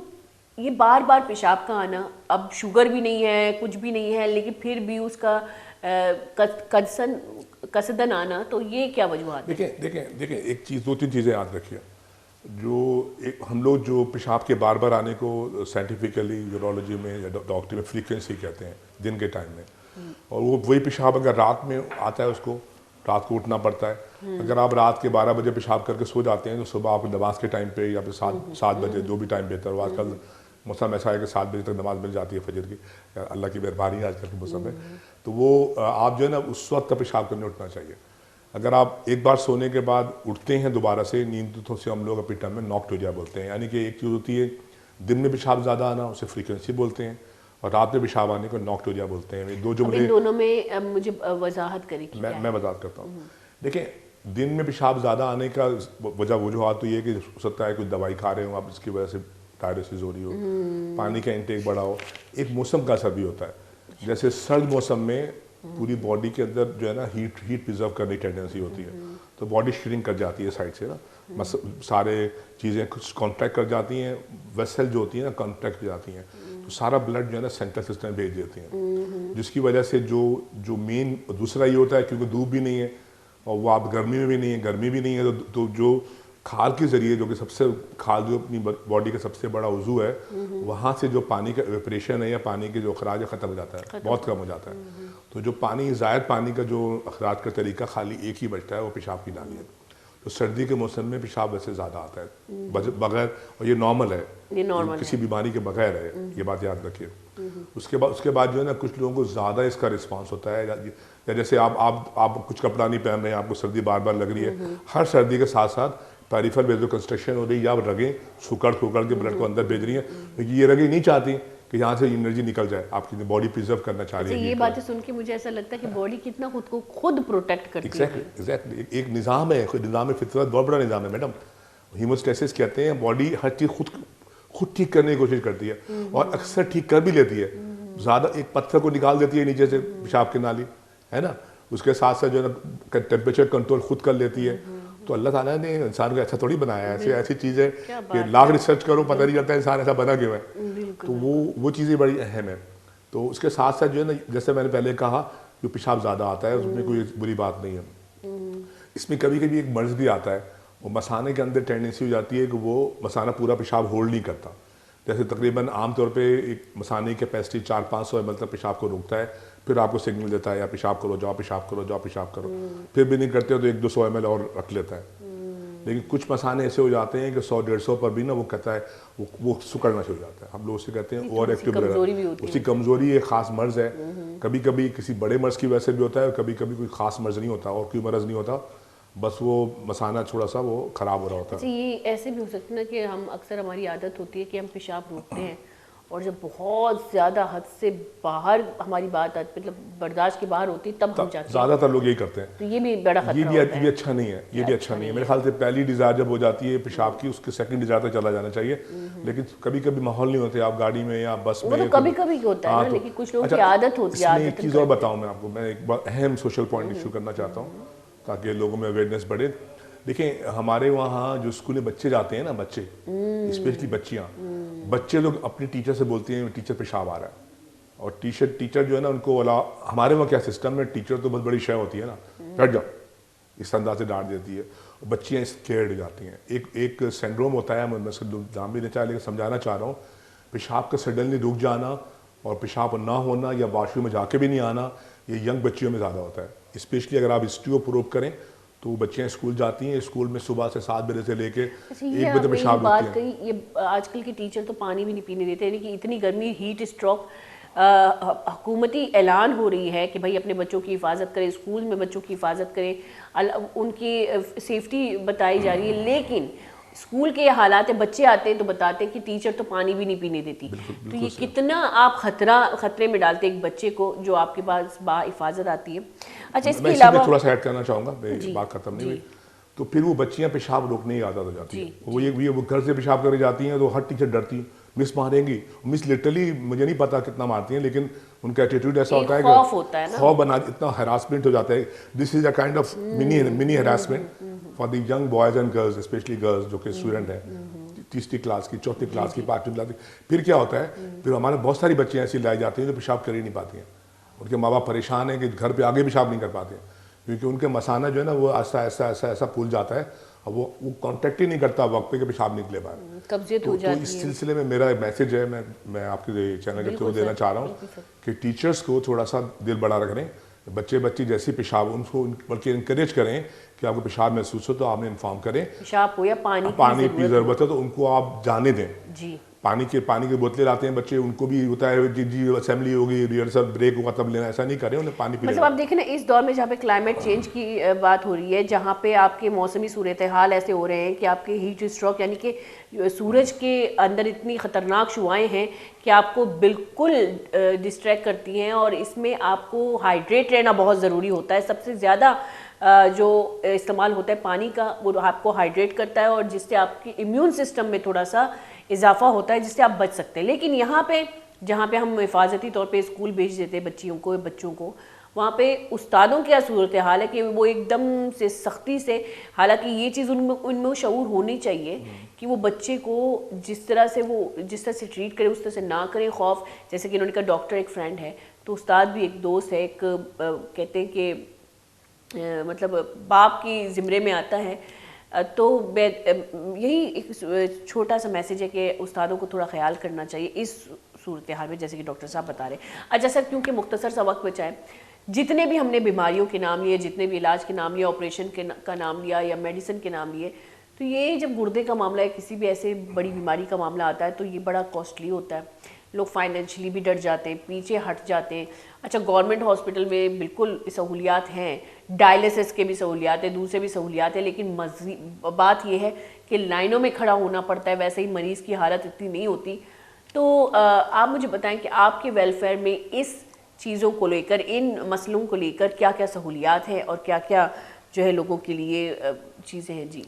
یہ بار بار پیشاب کا آنا, اب شوگر بھی نہیں ہے کچھ بھی نہیں ہے لیکن پھر بھی اس کا قصدن آنا, تو یہ کیا وجوہات ہیں؟ دیکھیں ایک چیز, 2-3 چیزیں یاد رکھیے. جو ہم لوگ جو پیشاب کے بار بار آنے کو سائنٹیفکلی یورولوجی میں یا ڈاکٹری میں فریکوینسی کہتے ہیں دن کے ٹائم میں, اور وہ وہی پیشاب اگر رات میں آتا ہے اس کو رات کو اٹھنا پڑتا ہے. اگر آپ رات کے 12 بجے پیشاب کر کے سو جاتے ہیں تو صبح آپ نماز کے ٹائم پہ یا پھر 7 بجے جو بھی ٹائم بہتر ہو, آج کل موسم ایسا ہے کہ 7 بجے تک نماز مل جاتی ہے فجر کی, اللہ کی مہربانی ہے آج کل کے موسم میں. تو وہ آپ جو ہے نا اس وقت پیشاب کرنے اٹھنا چاہیے. اگر آپ ایک بار سونے کے بعد اٹھتے ہیں دوبارہ سے نیند سے ہم لوگ اپنی ٹرم میں نوکٹوریا بولتے ہیں, یعنی کہ ایک چیز ہوتی ہے دن میں پیشاب زیادہ آنا اسے فریکوینسی بولتے ہیں, اور رات میں پیشاب آنے کو نوکٹوریا بولتے ہیں. دو جملے دونوں میں مجھے وضاحت کریں. میں وضاحت کرتا ہوں. دیکھیں دن میں پیشاب زیادہ آنے کا وجوہات تو یہ کہ ہو سکتا ہے کچھ دوائی کھا رہے ہوں آپ, اس کی وجہ سے ٹائرسس ہو رہی ہو, پانی کا انٹیک بڑھا ہو. ایک موسم کا اثر بھی ہوتا ہے, جیسے سرد موسم میں پوری باڈی کے اندر جو ہے نا ہیٹ پریزرو کرنے کی ٹینڈنسی ہوتی ہے, تو باڈی شرنک کر جاتی ہے سائڈ سے نا, سارے چیزیں کچھ کانٹریکٹ کر جاتی ہیں, ویسل جو ہوتی ہیں نا کانٹریکٹ کر جاتی ہیں, تو سارا بلڈ جو ہے نا سینٹرل سسٹم میں بھیج دیتی ہیں, جس کی وجہ سے جو مین دوسرا یہ ہوتا ہے کیونکہ دھوپ بھی نہیں ہے اور وہ آپ گرمی میں بھی نہیں ہے, گرمی بھی نہیں ہے, تو جو کھال کے ذریعے جو کہ سب سے کھال جو اپنی باڈی کا سب سے بڑا عضو ہے, وہاں سے جو پانی کا ایویپریشن ہے یا پانی کے جو اخراج ہے ختم ہو جاتا ہے, بہت کم ہو جاتا ہے. تو جو پانی زائد پانی کا جو اخراج کا طریقہ خالی ایک ہی بچتا ہے, وہ پیشاب کی نالی ہے. تو سردی کے موسم میں پیشاب ویسے زیادہ آتا ہے بغیر, اور یہ نارمل ہے, کسی بیماری کے بغیر ہے, یہ بات یاد رکھیے. اس کے بعد جو ہے نا کچھ لوگوں کو زیادہ اس کا رسپانس ہوتا ہے, یا جیسے آپ کچھ کپڑا نہیں پہن رہے ہیں, آپ کو سردی بار بار لگ رہی ہے, ہر سردی کے ساتھ ساتھ پیریفرل ویزو کنسٹرکشن ہو رہی ہے, یا رگیں سکڑ کے بلڈ کو اندر بھیج رہی ہیں, کیونکہ یہ رگیں نہیں چاہتی کہ یہاں سے انرجی نکل جائے, آپ کی باڈی پریزرو کرنا چاہ رہی ہے. یہ باتیں سن کے مجھے ایسا لگتا ہے کہ باڈی کتنا خود کو خود پروٹیکٹ کرتی ہے. ایگزیکٹلی ایک نظام ہے, نظام فطرت بہت بڑا نظام ہے میڈم. ہیموسٹیسس کہتے ہیں, باڈی ہر چیز خود ٹھیک کرنے کی کوشش کرتی ہے, اور اکثر ٹھیک کر بھی لیتی ہے. زیادہ ایک پتھر کو نکال دیتی ہے نیچے سے پیشاب کی نالی, ہے نا, اس کے ساتھ ساتھ جو ہے نا ٹیمپریچر کنٹرول خود کر لیتی ہے. تو اللہ تعالیٰ نے انسان کو ایسا تھوڑی بنایا ہے, ایسی چیز ہے کہ لاکھ ریسرچ کرو پتہ نہیں چلتا انسان ایسا بنا کیوں ہے. تو وہ چیزیں بڑی اہم ہیں. تو اس کے ساتھ ساتھ جو ہے نا جیسے میں نے پہلے کہا جو پیشاب زیادہ آتا ہے اس میں کوئی بری بات نہیں ہے. اس میں کبھی کبھی ایک مرض بھی آتا ہے, وہ مثانے کے اندر ٹینڈنسی ہو جاتی ہے کہ وہ مثانہ پورا پیشاب ہولڈ نہیں کرتا. جیسے تقریباً عام طور پہ ایک مثانے کی کیپیسٹی 400-500 ml تک پیشاب کو روکتا ہے, پھر آپ کو سگنل دیتا ہے یا پیشاب کرو جاؤ پیشاب کرو جاؤ پیشاب کرو, پھر بھی نہیں کرتے ہو تو 100-200 ml اور رکھ لیتا ہے. لیکن کچھ مثانے ایسے ہو جاتے ہیں کہ 100-150 پر بھی نا وہ کہتا ہے وہ سکڑنا شروع ہو جاتا ہے. ہم لوگ اسے کہتے ہیں اوور ایکٹیو بلیڈر. اس کی کمزوری ایک خاص مرض ہے, کبھی کبھی کسی بڑے مرض کی وجہ سے بھی ہوتا ہے, اور کبھی کبھی کوئی خاص مرض نہیں ہوتا اور کوئی مرض نہیں ہوتا, بس وہ مثانہ تھوڑا سا وہ خراب ہو رہا ہوتا ہے. یہ ایسے بھی ہو سکتا ہے کہ ہم اکثر ہماری عادت ہوتی ہے کہ ہم پیشاب روکتے ہیں, اور جب بہت زیادہ حد سے باہر ہماری بات مطلب برداشت کے باہر ہوتی تب ہم جاتے ہیں. زیادہ تر لوگ یہی کرتے ہیں. تو یہ بھی بڑا خطرہ ہوتا ہے. یہ بھی اچھا نہیں ہے, یہ بھی اچھا نہیں ہے. میرے خیال سے پہلی ڈیزائر جب ہو جاتی ہے پیشاب کی, اس کے سیکنڈ ڈیزائر تک چلا جانا چاہیے. لیکن کبھی کبھی ماحول نہیں ہوتے, آپ گاڑی میں یا بس میں, وہ تو کبھی کبھی ہوتا ہے نا, لیکن کچھ لوگوں کی عادت ہوتی ہے. ایک چیز اور بتاؤں میں آپ کو, میں ایک بات اہم سوشل پوائنٹ ایشو کرنا چاہتا ہوں تاکہ لوگوں میں اویئرنیس بڑھے. دیکھیں ہمارے وہاں جو اسکول میں بچے جاتے ہیں نا, بچے اسپیشلی بچیاں, بچے لوگ اپنی ٹیچر سے بولتے ہیں ٹیچر پیشاب آ رہا ہے, اور ٹیچر جو ہے نا ان کو ہمارے وہاں کیا سسٹم ہے, ٹیچر تو بہت بڑی شے ہوتی ہے نا, بیٹھ جاؤ اس انداز سے ڈانٹ دیتی ہے, بچیاں اسکیئرڈ جاتی ہیں. ایک سینڈروم ہوتا ہے, میں اس کا نام بھی نہیں چاہ لیکن سمجھانا چاہ رہا ہوں. پیشاب کا سڈنلی رک جانا اور پیشاب نہ ہونا یا واش روم میں جا کے بھی نہیں آنا, یہ ینگ بچیوں میں زیادہ ہوتا ہے. اسپیشلی اگر آپ ہسٹری پروو کریں تو بچیاں اسکول جاتی ہیں, اسکول میں صبح سے 7 بجے سے لے کے 1 بجے پیشاب ہوتی ہیں. یہ آج کل کے ٹیچر تو پانی بھی نہیں پینے دیتے, یعنی کہ اتنی گرمی, ہیٹ اسٹروک, حکومتی اعلان ہو رہی ہے کہ بھائی اپنے بچوں کی حفاظت کریں، اسکول میں بچوں کی حفاظت کریں، ان کی سیفٹی بتائی جا رہی ہے، لیکن اسکول کے یہ حالات ہیں، بچے آتے ہیں تو بتاتے ہیں کہ ٹیچر تو پانی بھی نہیں پینے دیتی. تو یہ کتنا آپ خطرے میں ڈالتے ایک بچے کو جو آپ کے پاس با حفاظت آتی ہے. اچھا اس کے علاوہ میں تھوڑا سا ایڈ کرنا چاہوں گا، بات ختم نہیں ہوئی. تو پھر وہ بچیاں پیشاب روکنے ہی عادت ہو جاتی ہیں. وہ گھر سے پیشاب کرے جاتی ہیں تو ہر ٹیچر ڈرتی ہیں مس ماریں گی. مس لٹرلی مجھے نہیں پتا کتنا مارتی ہیں، لیکن ان کا ایٹیٹیوڈ ایسا ہوتا ہے کہ خوف بنا، اتنا ہراسمنٹ ہو جاتا ہے. This is a kind of money harassment for the young boys and girls, especially girls جو کہ اسٹوڈنٹ ہیں تیسری کلاس کی، چوتھی کلاس کی، پانچویں کلاس کی. پھر کیا ہوتا ہے، پھر ہمارے بہت ساری بچیاں ایسی لائی جاتی ہیں جو پیشاب کر ہی نہیں پاتی ہیں. ان کے ماں باپ پریشان ہیں کہ گھر پہ آگے پیشاب نہیں کر پاتے ہیں کیونکہ ان کے مثانہ جو ہے نا وہ ایسا پھول جاتا ہے اور وہ کانٹیکٹ ہی نہیں کرتا وقت پہ کہ پیشاب نکلے باہر. قبضیت ہو جاتی ہے. تو اس سلسلے میں میرا میسج ہے، میں آپ کے چینل کے تھرو دینا چاہ رہا ہوں کہ ٹیچرس کو تھوڑا سا دل بڑا رکھیں. بچی جیسی پیشاب ان کو بلکہ انکریج کریں کہ آپ کو پیشاب محسوس ہو تو آپ نے انفارم کریں. پیشاب ہو یا پانی کی ضرورت ہے تو ان کو آپ جانے دیں. جی پانی کی بوتلیں لاتے ہیں بچے، ان کو بھی ہوتا ہے جی اسمبلی ہوگی، ریہرسل بریک ہوگا تب لینا. ایسا نہیں کریں، انہیں پانی پی لینا. مطلب آپ دیکھیں نا اس دور میں جہاں پہ کلائمیٹ چینج کی بات ہو رہی ہے، جہاں پہ آپ کے موسمی صورتحال ایسے ہو رہے ہیں کہ آپ کے ہیٹ اسٹروک یعنی کہ سورج کے اندر اتنی خطرناک شعاعیں ہیں کہ آپ کو بالکل ڈسٹریکٹ کرتی ہیں، اور اس میں آپ کو ہائیڈریٹ رہنا بہت ضروری ہوتا ہے. سب سے زیادہ جو استعمال ہوتا ہے پانی کا وہ آپ کو ہائیڈریٹ کرتا ہے، اور جس سے آپ کی امیون سسٹم میں تھوڑا سا اضافہ ہوتا ہے جس سے آپ بچ سکتے ہیں. لیکن یہاں پہ جہاں پہ ہم حفاظتی طور پہ اسکول بھیج دیتے ہیں بچوں کو، وہاں پہ استادوں کیا صورتحال ہے کہ وہ ایک دم سے سختی سے، حالانکہ یہ چیز ان میں شعور ہونی چاہیے کہ وہ بچے کو جس طرح سے ٹریٹ کرے اس طرح سے نہ کریں. خوف جیسے کہ انہوں نے کہا ڈاکٹر ایک فرینڈ ہے، تو استاد بھی ایک دوست ہے، ایک کہتے ہیں کہ مطلب باپ کی زمرے میں آتا ہے. تو یہی ایک چھوٹا سا میسیج ہے کہ استادوں کو تھوڑا خیال کرنا چاہیے اس صورتحال میں، جیسے کہ ڈاکٹر صاحب بتا رہے ہیں. اچھا سر، کیونکہ مختصر سا وقت بچا ہے، جتنے بھی ہم نے بیماریوں کے نام لیے، جتنے بھی علاج کے نام لیا، آپریشن کا نام لیا یا میڈیسن کے نام لیے، تو یہ جب گردے کا معاملہ ہے، کسی بھی ایسے بڑی بیماری کا معاملہ آتا ہے تو یہ بڑا کاسٹلی ہوتا ہے. لوگ فائنینشلی بھی ڈر جاتے ہیں، پیچھے ہٹ جاتے ہیں. اچھا گورنمنٹ ہاسپٹل میں بالکل سہولیات ہیں، ڈائلسس کے بھی سہولیات ہیں، دوسرے بھی سہولیات ہیں، لیکن بات یہ ہے کہ لائنوں میں کھڑا ہونا پڑتا ہے. ویسے ہی مریض کی حالت اتنی نہیں ہوتی. تو آپ مجھے بتائیں کہ آپ کے ویلفیئر میں اس چیزوں کو لے کر، ان مسئلوں کو لے کر کیا کیا سہولیات ہیں اور کیا کیا جو ہے لوگوں کے لیے چیزیں ہیں؟ جی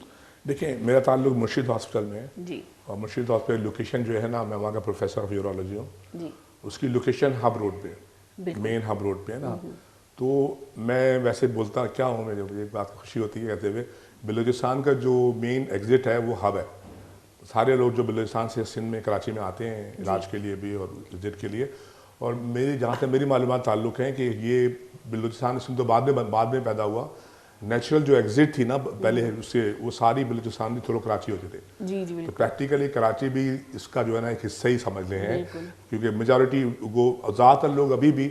دیکھیں، میرا تعلق مرشد ہاسپٹل میں ہے. جی. اور مرشد ہاسپٹل لوکیشن جو ہے نا، میں وہاں کا پروفیسر آف یورولوجی ہوں. جی. اس کی لوکیشن ہب روڈ پہ، مین ہب روڈ پہ ہے نا. تو میں ویسے بولتا کیا ہوں، مجھے ایک بات خوشی ہوتی ہے کہتے ہوئے، بلوچستان کا جو مین ایگزٹ ہے وہ ہب ہے. سارے لوگ جو بلوچستان سے سندھ میں کراچی میں آتے ہیں علاج کے لیے بھی اور وزٹ کے لیے، اور جہاں تک میری معلومات تعلق ہیں کہ یہ بلوچستان سندھ تو بعد میں پیدا ہوا. نیچرل جو ایگزٹ تھی نا پہلے اس سے، وہ ساری بلوچستان تھوڑا کراچی ہوتے تھے. جی جی تو پریکٹیکلی کراچی بھی اس کا جو ہے نا ایک حصہ ہی سمجھ لے ہیں، کیونکہ میجورٹی زیادہ تر لوگ ابھی بھی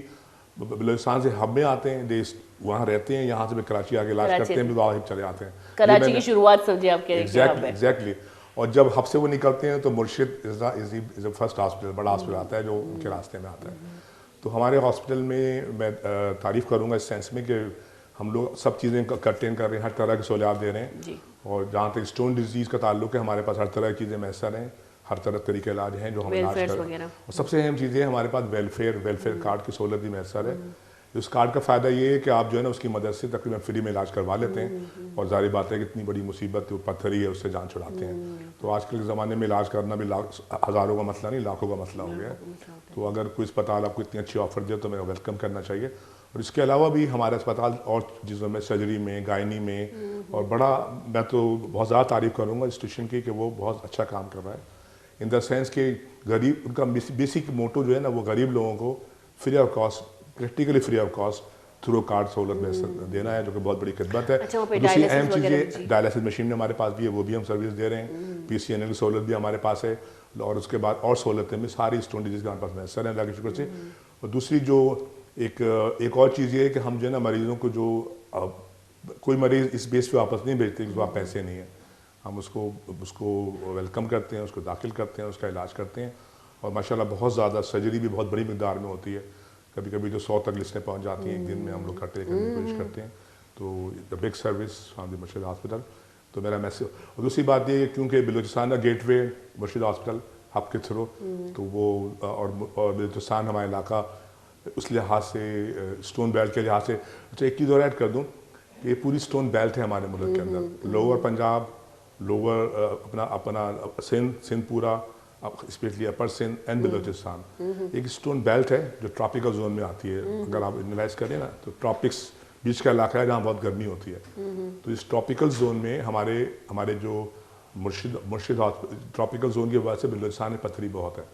بلوچستان سے ہب میں آتے ہیں، وہاں رہتے ہیں، یہاں سے بھی کراچی آ کے علاج کرتے ہیں، بھی واپس چلے آتے ہیں. کراچی کی شروعات سمجھے آپ کہہ رہے ہیں. ایگزیکٹلی. اور جب ہب سے وہ نکلتے ہیں تو مرشد از فرسٹ ہاسپٹل، بڑا ہاسپٹل آتا ہے جو ان کے راستے میں آتا ہے. تو ہمارے ہاسپٹل میں تعریف کروں گا اس سینس میں کہ ہم لوگ سب چیزیں کنٹین کر رہے ہیں، ہر طرح کی سہولیات دے رہے ہیں. اور جہاں تک اسٹون ڈیزیز کا تعلق ہے، ہمارے پاس ہر طرح کی چیزیں میسر ہیں، ہر طرح طریقے علاج ہیں جو ہم علاج کر رہے ہیں. اور سب سے اہم چیز ہے ہمارے پاس ویلفیئر کارڈ کی سہولت بھی میسر ہے. اس کارڈ کا فائدہ یہ ہے کہ آپ جو ہے نا اس کی مدد سے تقریباً فری میں علاج کروا لیتے ہیں. اور ظاہر بات ہے کہ اتنی بڑی مصیبت پتھری ہے، اس سے جان چھڑاتے ہیں. تو آج کل کے زمانے میں علاج کرنا بھی ہزاروں کا مسئلہ نہیں، لاکھوں کا مسئلہ ہو گیا ہے. تو اگر کوئی اسپتال آپ کو اتنی اچھی آفر دے تو میں ویلکم کرنا چاہیے. اور اس کے علاوہ بھی ہمارا اسپتال اور چیزوں میں، سرجری میں، گائنی میں، اور میں تو بہت زیادہ تعریف کروں گا انسٹیٹیوشن کی کہ وہ بہت اچھا کام کر رہا ہے. ان دا سینس کہ غریب، ان کا بیسک موٹو جو ہے نا وہ غریب لوگوں کو free of cost, practically free of cost through card سہولت میں دینا ہے، جو کہ بہت بڑی خدمت ہے. دوسری اہم چیز یہ ڈائلسس مشین ہمارے پاس بھی ہے، وہ بھی ہم سروس دے رہے ہیں. PCNL کی سہولت بھی ہمارے پاس ہے. اور اس کے بعد اور سہولتیں بھی ساری اسٹون ڈیزیز کے ہمارے پاس میسر ہیں اللہ کے شکر سے. اور دوسری جو ایک اور چیز یہ ہے کہ ہم جو ہے نا مریضوں کو، جو کوئی مریض اس بیس پہ واپس نہیں بھیجتے کہ وہاں پیسے نہیں ہیں. ہم اس کو ویلکم کرتے ہیں، اس کو داخل کرتے ہیں، اس کا علاج کرتے ہیں. اور ماشاءاللہ بہت زیادہ سرجری بھی بہت بڑی مقدار میں ہوتی ہے, کبھی کبھی تو 100 تک لسٹیں پہنچ جاتی ہیں ایک دن میں, ہم لوگ کرنے کی کوشش کرتے ہیں. تو بگ سروس فرام دی مرشد ہاسپٹل. تو میرا میسیج. اور دوسری بات یہ کہ کیونکہ بلوچستان کا گیٹ وے مرشد ہاسپٹل ہب کے تھرو, تو وہ اور بلوچستان ہمارا علاقہ اس لحاظ سے اسٹون بیلٹ کے لحاظ سے. اچھا ایک چیز اور ایڈ کر دوں, یہ پوری اسٹون بیلٹ ہے ہمارے ملک کے اندر, لوور پنجاب, لوور اپنا سندھ پورا, especially upper Sindh and Balochistan, ایک اسٹون بیلٹ ہے جو ٹراپیکل زون میں آتی ہے. اگر آپ انالائز کریں نا تو ٹراپکس بیچ کا علاقہ ہے جہاں بہت گرمی ہوتی ہے. تو اس ٹراپیکل زون میں ہمارے جو مرشد ٹراپیکل زون کی وجہ سے بلوچستان میں پتھری بہت ہے.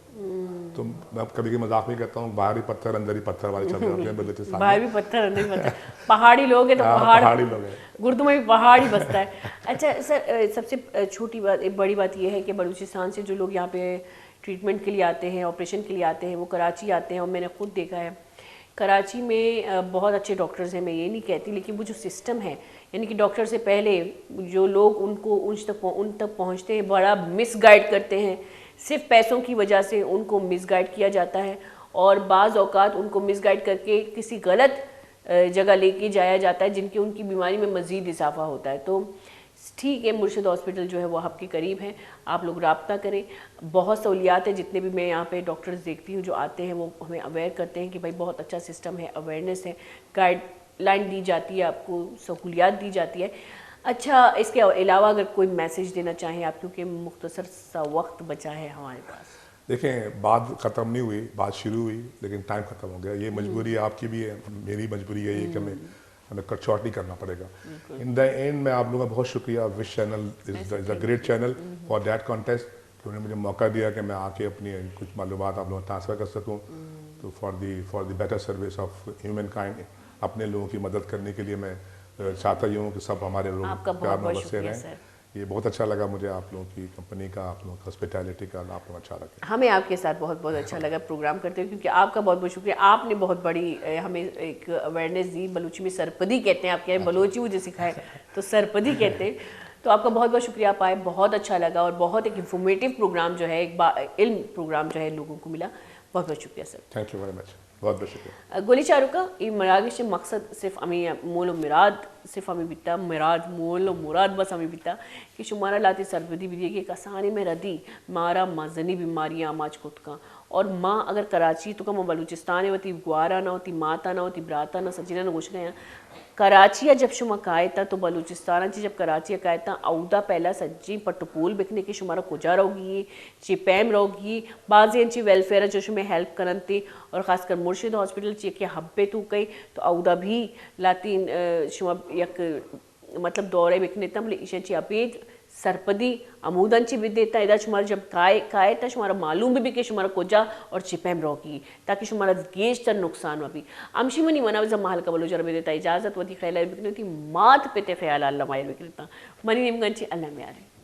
تو میں کبھی کبھی مذاق میں کہتا ہوں باہر ہی پتھر اندر ہی پتھر والے چل رہے ہیں بلوچستان. باہر بھی پتھر اندر بھی پتھر, پہاڑی لوگ ہیں تو پہاڑی لوگ ہیں, گردوں میں بھی پہاڑ ہی بستا ہے. اچھا سر, سب سے چھوٹی بات, بڑی بات یہ ہے کہ بلوچستان سے جو لوگ یہاں پہ ٹریٹمنٹ کے لیے آتے ہیں, آپریشن کے لیے آتے ہیں, وہ کراچی آتے ہیں. اور میں نے خود دیکھا ہے کراچی میں بہت اچھے ڈاکٹرز ہیں, میں یہ نہیں کہتی, لیکن وہ جو سسٹم ہے, یعنی کہ ڈاکٹر سے پہلے جو لوگ ان تک پہنچتے ہیں بڑا مس گائیڈ کرتے ہیں. صرف پیسوں کی وجہ سے ان کو مس گائیڈ کیا جاتا ہے, اور بعض اوقات ان کو مس گائیڈ کر کے کسی غلط جگہ لے کے جایا جاتا ہے جن کی ان کی بیماری میں مزید اضافہ ہوتا ہے. تو ٹھیک ہے, مرشد ہاسپٹل جو ہے وہ ہب کے قریب ہے, آپ لوگ رابطہ کریں. بہت سہولیات ہیں, جتنے بھی میں یہاں پہ ڈاکٹرز دیکھتی ہوں جو آتے ہیں وہ ہمیں اویئر کرتے ہیں کہ بھائی بہت اچھا سسٹم ہے, اویئرنیس ہے, گائیڈ لائن دی جاتی ہے, آپ کو سہولیات دی جاتی ہے. اچھا اس کے علاوہ اگر کوئی میسیج دینا چاہیں آپ, کیونکہ مختصر سا وقت بچا ہے ہمارے پاس. دیکھیں بات ختم نہیں ہوئی, بات شروع ہوئی لیکن ٹائم ختم ہو گیا. یہ مجبوری آپ کی بھی ہے, میری مجبوری ہے یہ کہ ہمیں کٹ شارٹ نہیں کرنا پڑے گا. ان دا اینڈ میں آپ لوگوں کا بہت شکریہ, wish channel is a great channel for that contest, کہ انہوں نے مجھے موقع دیا کہ میں آ کے اپنی کچھ معلومات آپ لوگوں کو ٹرانسفر کر سکوں. تو for the better service of human kind, اپنے لوگوں کی مدد کرنے کے لیے میں چاہتا ہی ہوں کہ سب ہمارے لوگ پیار میں بسے رہیں. یہ بہت اچھا لگا مجھے آپ لوگوں کی کمپنی کا, آپ لوگوں کا ہاسپٹیلٹی کا, آپ لوگ اچھا لگا. ہمیں آپ کے ساتھ بہت اچھا لگا پروگرام کرتے ہوئے, کیونکہ آپ کا بہت بہت شکریہ. آپ نے بہت بڑی ہمیں ایک اویئرنیس دی. بلوچی میں سرپدی کہتے ہیں, آپ کہہ رہے ہیں بلوچی مجھے سکھائے تو سرپدی کہتے ہیں. تو آپ کا بہت بہت شکریہ, آپ آئے, بہت اچھا لگا, اور بہت ایک انفارمیٹیو پروگرام جو ہے, ایک علم پروگرام جو ہے لوگوں کو ملا. بہت بہت شکریہ سر. تھینک یو ویری مچ, بہت بہت شکریہ. گولی چارو کا یہ مراگش مقصد صرف ہمیں مول و مراد صرف ہمیں بیتا مراد مول و مراد بس ہمیں بیتا کہ شمارا لاتی سربدی بھی دیے کہ کسانے میں ردی مارا مزنی بیماریاں ماچ خود کا. اور ماں اگر کراچی تو کم بلوچستان ہے ہوتی گوارا نہ ہوتی ماتا نہ ہوتی براتا نہ سجینہ نہ گوش گیا. کراچی جب شما کائے تھا تو بلوچستان جب کراچی کائے تھا اودا پہلا سجی پٹپول بکنے کے شمارا کجا رہو گی چی پیم رہو گی بعضی انچی ویلفیئر جو شمیں ہیلپ کرن تھی. اور خاص کر مرشد ہاسپٹل چی کہ ہبے تو کئی تو اودا بھی لاتی شما یک مطلب دورے بکنے تم لیشن چی اپید سرپدی عمودن چی بھی دیتا ہے. شمارا جب کائے تھا شمارا معلوم بھی کہ شمارا کجا اور چپیم رو کی تاکہ شمارا گیش تر نقصان ہوا بھی. امشی منی مناوزہ محل کا بلو جربے دیتا اجازت ودی خیلہ بکنے تھی مات پیتے خیال اللہ مائر بکنتا منی نمگن چی اللہ میں آ رہے.